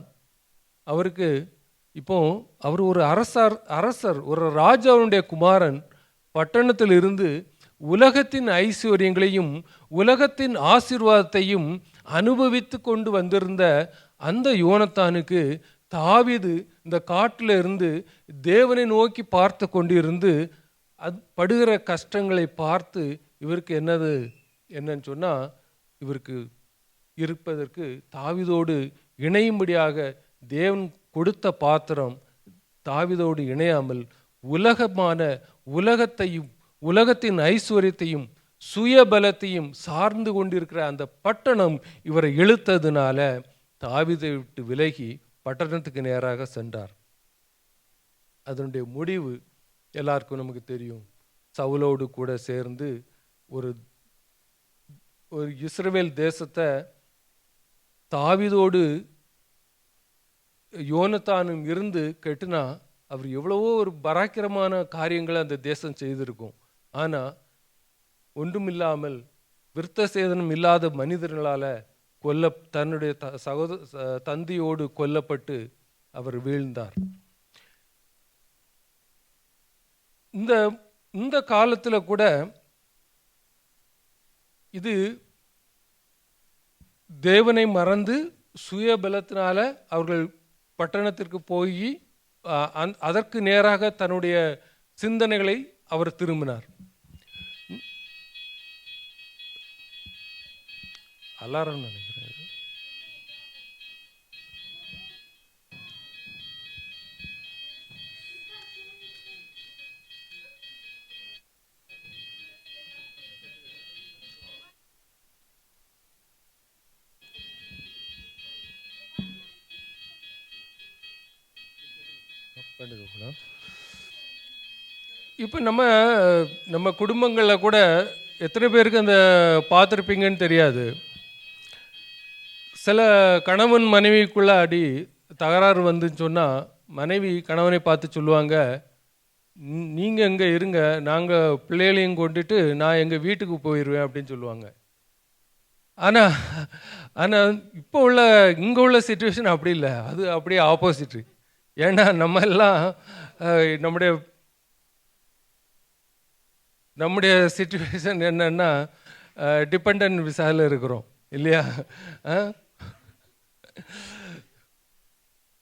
அவருக்கு இப்போ அவர் ஒரு அரசர், ஒரு ராஜாவுடைய குமாரன், பட்டணத்தில் இருந்து உலகத்தின் ஐஸ்வர்யங்களையும் உலகத்தின் ஆசீர்வாதத்தையும் அனுபவித்து கொண்டு வந்திருந்த அந்த யோனத்தானுக்கு தாவீது இந்த காட்டில் இருந்து தேவனை நோக்கி பார்த்து கொண்டிருந்து அது படுகிற கஷ்டங்களை பார்த்து இவருக்கு என்னன்னு சொன்னால், இவருக்கு இருப்பதற்கு தாவீதோடு இணையும்படியாக தேவன் கொடுத்த பாத்திரம் தாவீதோடு இணையாமல் உலகத்தையும் உலகத்தின் ஐஸ்வர்யத்தையும் சுயபலத்தையும் சார்ந்து கொண்டிருக்கிற அந்த பட்டணம் இவரை இழுத்ததுனால தாவீதை விட்டு விலகி பட்டணத்துக்கு நேராக சென்றார். அதனுடைய முடிவு எல்லாருக்கும் நமக்கு தெரியும். சவுலோடு கூட சேர்ந்து ஒரு இஸ்ரவேல் தேசத்தை தாவீதோடு யோனத்தானும் இருந்து கெட்டுனா அவர் எவ்வளவோ ஒரு பராக்கிரமான காரியங்களை அந்த தேசம் செய்திருக்கும். ஆனால் ஒன்றுமில்லாமல் விருத்த சேதனம் இல்லாத மனிதர்களால் தன்னுடைய தந்தையோடு கொல்லப்பட்டு அவர் வீழ்ந்தார். இந்த காலத்தில் கூட இது தேவனை மறந்து சுயபலத்தினால அவர்கள் பட்டணத்திற்கு போய் அதற்கு நேராக தன்னுடைய சிந்தனைகளை அவர் திரும்பினார். அலாரம் நினைக்கிறேன். இப்போ நம்ம குடும்பங்களில் கூட எத்தனை பேருக்கு அந்த பார்த்துருப்பீங்கன்னு தெரியாது. சில கணவன் மனைவிக்குள்ளே அடி தகராறு வந்துன்னு சொன்னால் மனைவி கணவனை பார்த்து சொல்லுவாங்க, நீங்கள் எங்கே இருங்க, நாங்கள் பிள்ளைகளையும் கொண்டுட்டு நான் எங்கள் வீட்டுக்கு போயிடுவேன் அப்படின்னு சொல்லுவாங்க. ஆனால் இப்போ இங்கே உள்ள சிச்சுவேஷன் அப்படி இல்லை, அது அப்படியே ஆப்போசிட்டு. ஏன்னா நம்ம எல்லாம் நம்முடைய சிச்சுவேஷன் என்னன்னா டிபெண்டன்ட் விசாவில் இருக்கிறோம் இல்லையா?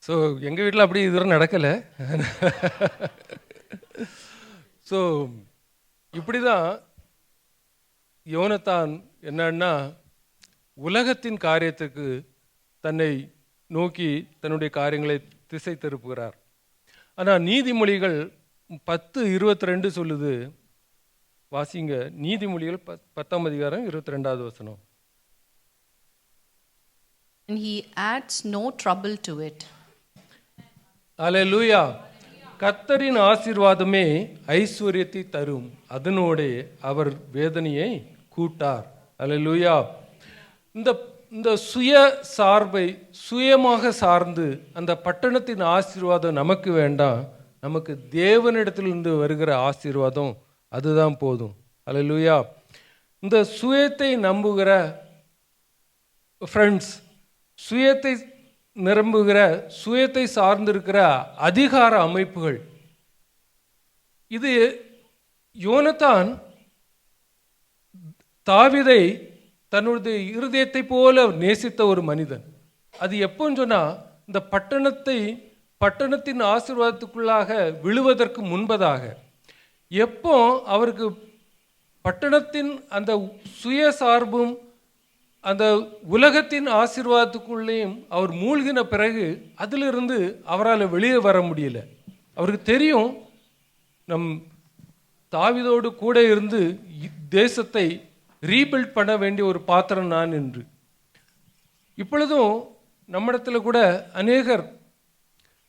ஸோ எங்கள் வீட்டில் அப்படி இதுவரை நடக்கலை. ஸோ இப்படி தான் யோனத்தான் என்னன்னா உலகத்தின் காரியத்துக்கு தன்னை நோக்கி தன்னுடைய காரியங்களை திசை திருப்புகிறார். ஆனால் நீதிமொழிகள் 10:22 சொல்லுது, வாசிங்க. நீதிமொழிகள் 10ஆம் அதிகாரம் 22வது வசனம். And he adds no trouble to it. அல்லேலூயா. கர்த்தரின் ஆசீர்வாதமே ஐஸ்வர்யத்தை தரும், அதனோடே அவர் வேதனையை கூட்டார். அல்லேலூயா. இந்த சுய சார்பை சுயமாக சார்ந்து அந்த பட்டணத்தின் ஆசீர்வாதம் நமக்கு வேண்டாம். நமக்கு தேவனிடத்திலிருந்து வருகிற ஆசீர்வாதம் அதுதான் போதும். அல்லேலூயா. இந்த சுயத்தை நம்புகிற ஃப்ரெண்ட்ஸ், சுயத்தை நிரம்புகிற சுயத்தை சார்ந்திருக்கிற அதிகார அமைப்புகள், இது யோனத்தான் தாவீதை தன்னுடைய இருதயத்தை போல நேசித்த ஒரு மனிதன். அது எப்போன்னு சொன்னால் இந்த பட்டணத்தை பட்டணத்தின் ஆசீர்வாதத்துக்குள்ளாக விழுவதற்கு முன்பதாக, எப்போ அவருக்கு பட்டணத்தின் அந்த சுயசார்பும் அந்த உலகத்தின் ஆசீர்வாதத்துக்குள்ளேயும் அவர் மூழ்கின பிறகு அதிலிருந்து அவரால் வெளியே வர முடியல. அவருக்கு தெரியும், நம் தாவீதோடு கூட இருந்து தேசத்தை ரீபில்ட் பண்ண வேண்டிய ஒரு பாத்திரம் நான் என்று. இப்பொழுதும் நம்மிடத்தில் கூட அநேகர்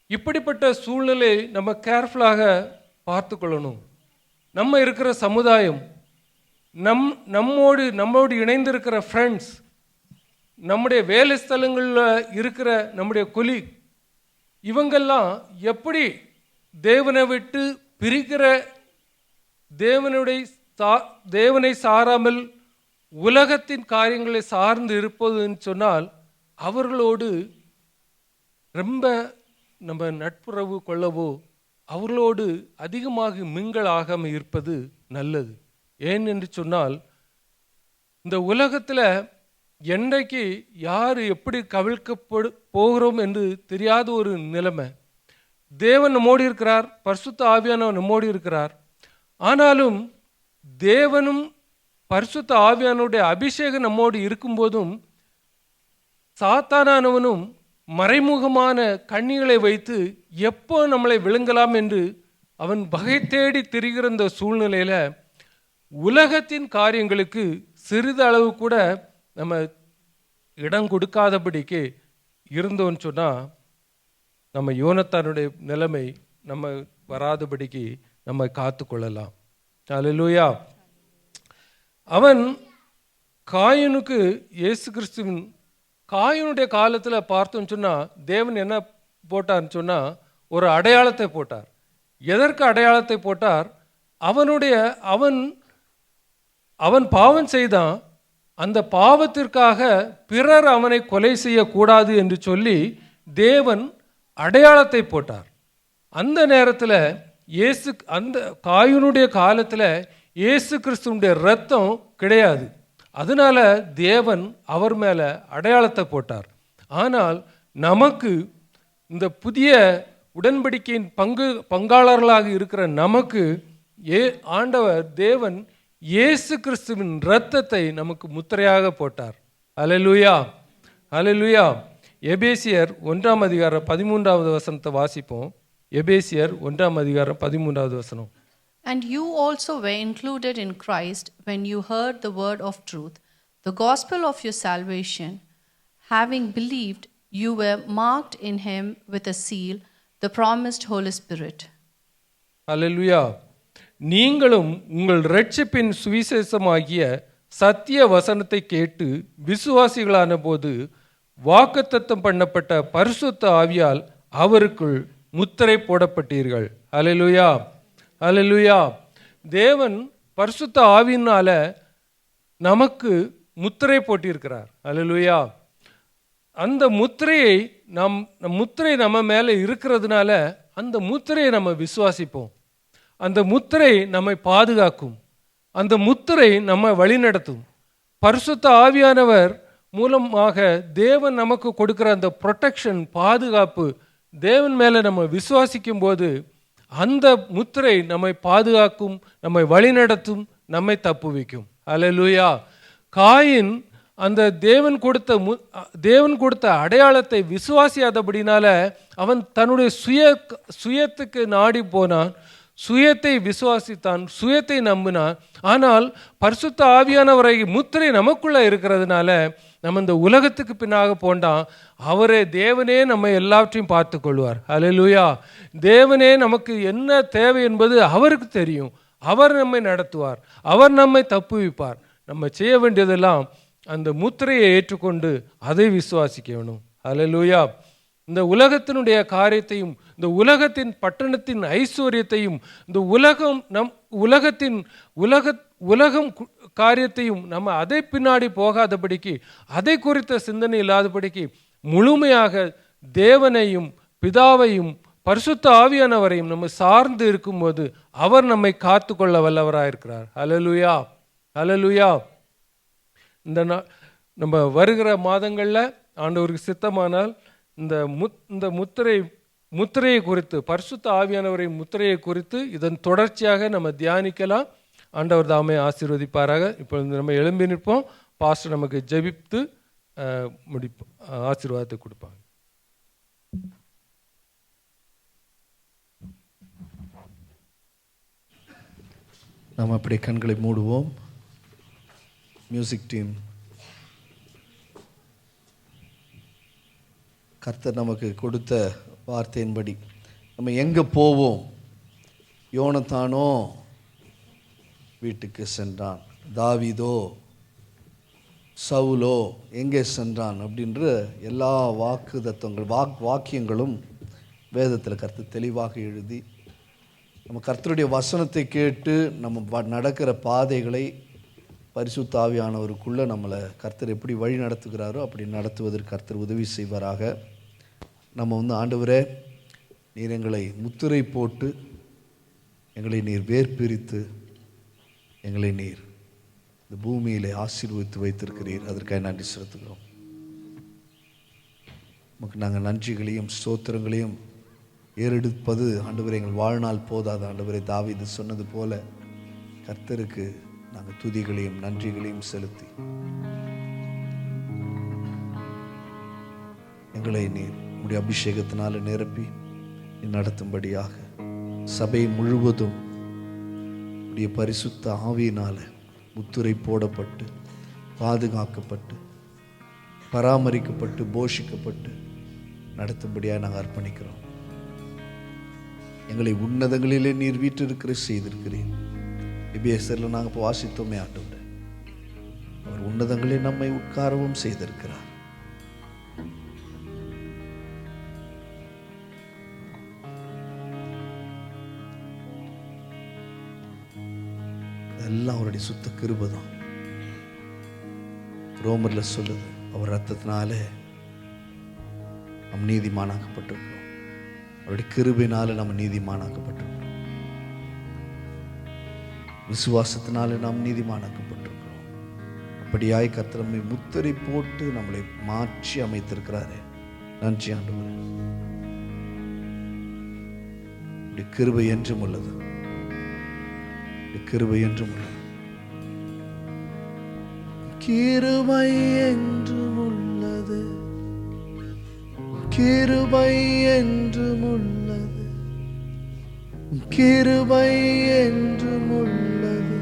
இப்படிப்பட்ட சூழ்நிலை நம்ம கேர்ஃபுல்லாக பார்த்து கொள்ளணும். நம்ம இருக்கிற சமுதாயம், நம்மோடு இணைந்திருக்கிற ஃப்ரெண்ட்ஸ், நம்முடைய வேலை ஸ்தலங்களில் இருக்கிற நம்முடைய கொலீக், இவங்கெல்லாம் எப்படி தேவனை விட்டு பிரிக்கிற, தேவனை சாராமல் உலகத்தின் காரியங்களை சார்ந்து இருப்பதுன்னு சொன்னால் அவர்களோடு ரொம்ப நம்ம நட்புறவு கொள்ளவோ அவர்களோடு அதிகமாக மிங்கள் ஆகாமல் இருப்பது நல்லது. ஏன் என்று சொன்னால், இந்த உலகத்தில் என்றைக்கு யார் எப்படி கவிழ்க்கப்படு போகிறோம் என்று தெரியாத ஒரு நிலைமை. தேவன் நம்மோடு இருக்கிறார், பரிசுத்த ஆவியானவர் நம்மோடு இருக்கிறார். ஆனாலும் தேவனும் பரிசுத்த ஆவியானுடைய அபிஷேகம் நம்மோடு இருக்கும்போதும் சாத்தானானவனும் மறைமுகமான கண்ணிகளை வைத்து எப்போ நம்மளை விழுங்கலாம் என்று அவன் வகை தேடி திரிகிற இந்த சூழ்நிலையில் உலகத்தின் காரியங்களுக்கு சிறிதளவு கூட நம்ம இடம் கொடுக்காதபடிக்கு இருந்தோன்னு சொன்னால் நம்ம யோனத்தானுடைய நிலைமை நம்ம வராதபடிக்கு நம்ம காத்து கொள்ளலாம். அல்லேலூயா. அவன் காயினுக்கு இயேசு கிறிஸ்துவின் காயினுடைய காலத்தில் பார்த்தோன்னு சொன்னால் தேவன் என்ன போட்டார்னு சொன்னால் ஒரு அடையாளத்தை போட்டார். எதற்கு அடையாளத்தை போட்டார்? அவன் பாவம் செய்தான், அந்த பாவத்திற்காக பிறர் அவனை கொலை செய்யக்கூடாது என்று சொல்லி தேவன் அடையாளத்தை போட்டார். அந்த நேரத்தில் அந்த காயினுடைய காலத்தில் இயேசு கிறிஸ்துவனுடைய இரத்தம் கிடையாது. அதனால தேவன் அவர் மேலே அடையாளத்தை போட்டார். ஆனால் நமக்கு இந்த புதிய உடன்படிக்கையின் பங்காளர்களாக இருக்கிற நமக்கு ஆண்டவர் தேவன் இயேசு கிறிஸ்துவின் இரத்தத்தை நமக்கு முத்திரையாக போட்டார். அல்லேலூயா, அல்லேலூயா. எபேசியர் 1:13 வாசிப்போம். எபேசியர் 1:13. And you also were included in Christ when you heard the word of truth, the gospel of your salvation. Having believed, you were marked in him with a seal, the promised Holy Spirit. அல்லேலூயா. நீங்களும் உங்கள் இரட்சிப்பின் சுவிசேஷமாகிய சத்திய வசனத்தை கேட்டு விசுவாசிகளான போது வாக்குத்தத்தம் பண்ணப்பட்ட பரிசுத்த ஆவியால் அவருக்குள் முத்திரை போடப்பட்டீர்கள். அல்லேலூயா, அல்லேலூயா. தேவன் பரிசுத்த ஆவியினால நமக்கு முத்திரை போட்டிருக்கிறார். அல்லேலூயா. அந்த முத்திரையை முத்திரை நம்ம மேலே இருக்கிறதுனால அந்த முத்திரையை நம்ம விசுவாசிப்போம். அந்த முத்திரை நம்மை பாதுகாக்கும், அந்த முத்திரை நம்ம வழிநடத்தும். பரிசுத்த ஆவியானவர் மூலமாக தேவன் நமக்கு கொடுக்கிற அந்த ப்ரொடெக்ஷன், பாதுகாப்பு, தேவன் மேலே நம்ம விசுவாசிக்கும் போது அந்த முத்திரை நம்மை பாதுகாக்கும், நம்மை வழிநடத்தும், நம்மை தப்புவிக்கும். அல்லேலூயா. காயின் அந்த தேவன் கொடுத்த அடையாளத்தை விசுவாசியாதபடினால அவன் தன்னுடைய சுயத்துக்கு நாடி போனான், சுயத்தை விசுவாசித்தான், சுயத்தை நம்பினான். ஆனால் பரிசுத்த ஆவியானவரை முத்திரை நமக்குள்ள இருக்கிறதுனால நம்ம இந்த உலகத்துக்கு பின்னாக போண்டான். அவரே தேவனே நம்ம எல்லாவற்றையும் பார்த்து கொள்வார். அல்லேலூயா. தேவனே நமக்கு என்ன தேவை என்பது அவருக்கு தெரியும். அவர் நம்மை நடத்துவார், அவர் நம்மை தப்புவிப்பார். நம்ம செய்ய வேண்டியதெல்லாம் அந்த முத்திரையை ஏற்றுக்கொண்டு அதை விசுவாசிக்க வேணும். அல்லேலூயா. இந்த உலகத்தினுடைய காரியத்தையும், இந்த உலகத்தின் பட்டணத்தின் ஐஸ்வர்யத்தையும், இந்த உலகம் காரியத்தையும் நம்ம அதை பின்னாடி போகாதபடிக்கு, அதை குறித்த சிந்தனை இல்லாதபடிக்கு முழுமையாக தேவனையும் பிதாவையும் பரிசுத்த ஆவியானவரையும் நம்ம சார்ந்து இருக்கும்போது அவர் நம்மை காத்து கொள்ள வல்லவராயிருக்கிறார். அல்லேலூயா, அல்லேலூயா. நம்ம வருகிற மாதங்களில் ஆண்டவருக்கு சித்தமானால் இந்த முத்திரையை குறித்து, பரிசுத்த ஆவியானவரின் முத்திரையை குறித்து இதன் தொடர்ச்சியாக நம்ம தியானிக்கலாம். ஆண்டவர் தாமே ஆசீர்வதிப்பாராக. இப்போ நம்ம எழும்பி நிற்போம். பாஸ்டர் நமக்கு ஜெபித்து முடிப்போம், ஆசீர்வாதத்தை கொடுப்பாங்க. நாம் அப்படி கண்களை மூடுவோம். மியூசிக் டீம், கர்த்தர் நமக்கு கொடுத்த வார்த்தையின்படி நம்ம எங்கே போவோம்? யோனத்தானோ வீட்டுக்கு சென்றான், தாவீதோ சவுலோ எங்கே சென்றான் அப்படின்ற எல்லா வாக்கியங்களும் வேதத்தில் கர்த்தர் தெளிவாக எழுதி, நம்ம கர்த்தருடைய வசனத்தை கேட்டு நம்ம நடக்கிற பாதைகளை பரிசுத்த ஆவியானவருக்குள்ளே நம்மளை கர்த்தர் எப்படி வழி நடத்துகிறாரோ அப்படி நடத்துவதற்கு கர்த்தர் உதவி செய்வாராக. நம்ம ஆண்டவரே, நீர் எங்களை முத்திரை போட்டு எங்களை நீர் வேர்பிரித்து எங்களை நீர் இந்த பூமியிலே ஆசீர்வதித்து வைத்திருக்கிறீர். அதற்காக நன்றி செலுத்துகிறோம். நமக்கு நாங்கள் நன்றிகளையும் ஸ்தோத்திரங்களையும் ஏறெடுப்பது ஆண்டவரே எங்கள் வாழ்நாள் போதாது. ஆண்டவரே, தாவீது சொன்னது போல கர்த்தருக்கு நாங்கள் துதிகளையும் நன்றிகளையும் செலுத்தி எங்களை நீர் உடைய அபிஷேகத்தினால நிரப்பி நடத்தும்படியாக சபை முழுவதும் உடைய பரிசுத்த ஆவியினால முத்திரை போடப்பட்டு பாதுகாக்கப்பட்டு பராமரிக்கப்பட்டு போஷிக்கப்பட்டு நடத்தும்படியாக நாங்கள் அர்ப்பணிக்கிறோம். எங்களை உன்னதங்களிலே நீர் வீற்றிருக்கிற செய்திருக்கிறேன். எபிஎஸ்ல நாங்கள் இப்போ வாசித்தோமே ஆண்டவரே, அவர் உன்னதங்களே நம்மை உட்காரவும் செய்திருக்கிறார். எல்லாம் அவருடைய சுத்த கிருபை தான். ரோமர்ல சொல்லுது, அவர் ரத்தத்தினாலே நம் நீதிமானாக்கப்பட்டிருக்கிறோம். அவருடைய கிருபையினால நம்ம நீதிமானாக்கப்பட்டிருக்கிறோம். விசுவாசத்தினால நாம் நீதிமானாக்கப்பட்டிருக்கிறோம். அப்படியாய் கர்த்தர் நம்மை முத்திரை போட்டு நம்மளை மாற்றி அமைத்திருக்கிறாரே. நன்றி ஆண்டவரே. கிருபை என்றும் உள்ளது, கிருபை என்றும் உள்ளது, கிருபை என்றும் உள்ளது, கிருபை என்றும் உள்ளது, கிருபை என்றும் உள்ளது,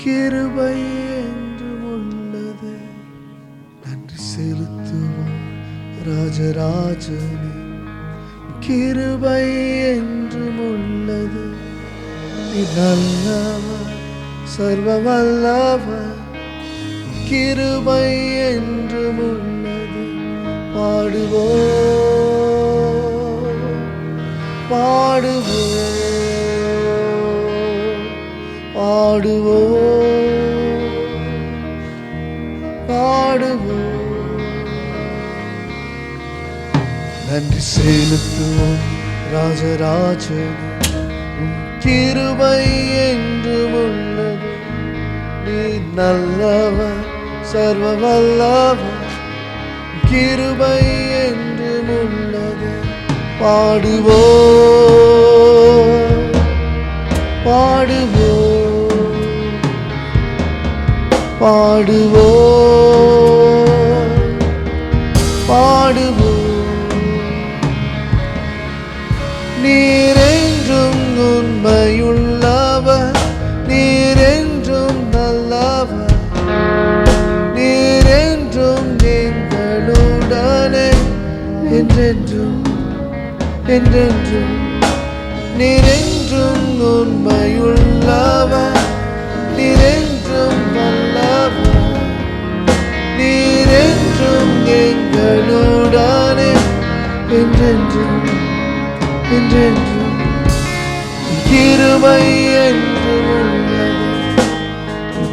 கிருபை என்றும் உள்ளது. நன்றி செலுத்துவோம் ராஜராஜனே. கிருபை என்றும் உள்ளது, நீ நல்லவர் சர்வ வல்லவர். கிருபை என்றும் உள்ளது. பாடுவோம் பாடுவோம் பாடுவோம் பாடுவோம். நன்றி செலுத்துவோம் ராஜராஜனே. கிருபை என்றும் உள்ளது, நீ நல்லவர் சர்வ வல்லவர். கிருபை என்றும் உள்ளது. பாடுவோம் பாடுவோம் பாடுவோம் பாடுவோம். நீரென்றும் உண்மையுள்ளவர், நீரென்றும் நல்லவர், நீரென்றும் எங்களுடனே என்றென்றும் என்றென்றும். நீரென்றும் உண்மையுள்ளவர், நீரென்றும் நல்லவர், நீரென்றும் எங்களுடனே என்றென்றும் என்றென்றும். கிருபை என்றும் உள்ளது,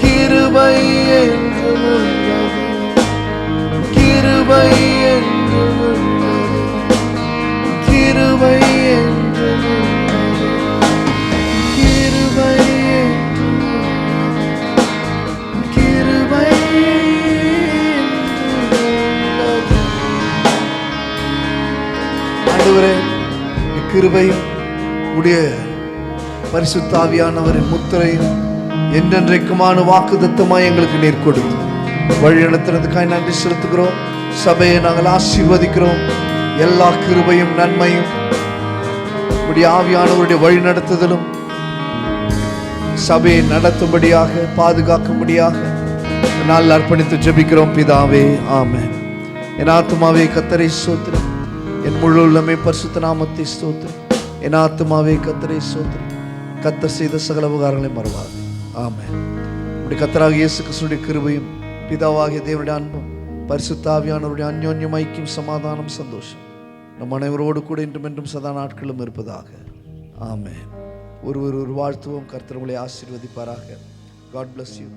கிருபை என்றும் உள்ளது, கிருபை என்றும் உள்ளது, கிருபை என்றும் உள்ளது, கிருபை என்றும் உள்ளது, கிருபை என்றும் உள்ளது. ஆண்டவரே, கிருபையும் உடைய பரிசுத்த ஆவியானவரின் முத்திரையும் என்றென்றைக்குமான வாக்குத்தத்தமாய் எங்களுக்கு நீர் கொடுத்து வழி நடத்துறதுக்காய் நன்றி செலுத்துகிறோம். சபையை நாங்கள் ஆசீர்வதிக்கிறோம். எல்லா கிருபையும் நன்மையும் உடைய ஆவியானவருடைய வழி நடத்துதலும் சபையை நடத்தும்படியாக பாதுகாக்கும்படியாக நாள் அர்ப்பணித்து ஜெபிக்கிறோம் பிதாவே, ஆமென். என் ஆத்துமாவே கர்த்தரை ஸ்தோத்திரி, என் முழு உள்ளமே பரிசுத்த நாமத்தை ஸ்தோத்திரி. என் ஆத்துமாவே கர்த்தரை ஸ்தோத்திரி, கர்த்தர் செய்த சகல உபகாரங்களை மறவாது. ஆமென். உடைய கர்த்தராகிய இயேசு கிறிஸ்துவின் கிருபையும் பிதாவாகிய தேவனுடைய அன்பும் பரிசுத்த ஆவியானவருடைய அந்யோன்யம் ஐக்கியம் சமாதானம் சந்தோஷம் நம் அனைவரோடு கூட இன்றும் என்றும் சதா நாட்களும் இருப்பதாக. ஆமென். ஒரு வாழ்த்துவோம். கர்த்தர் உங்களை ஆசீர்வதிப்பாராக. God bless you.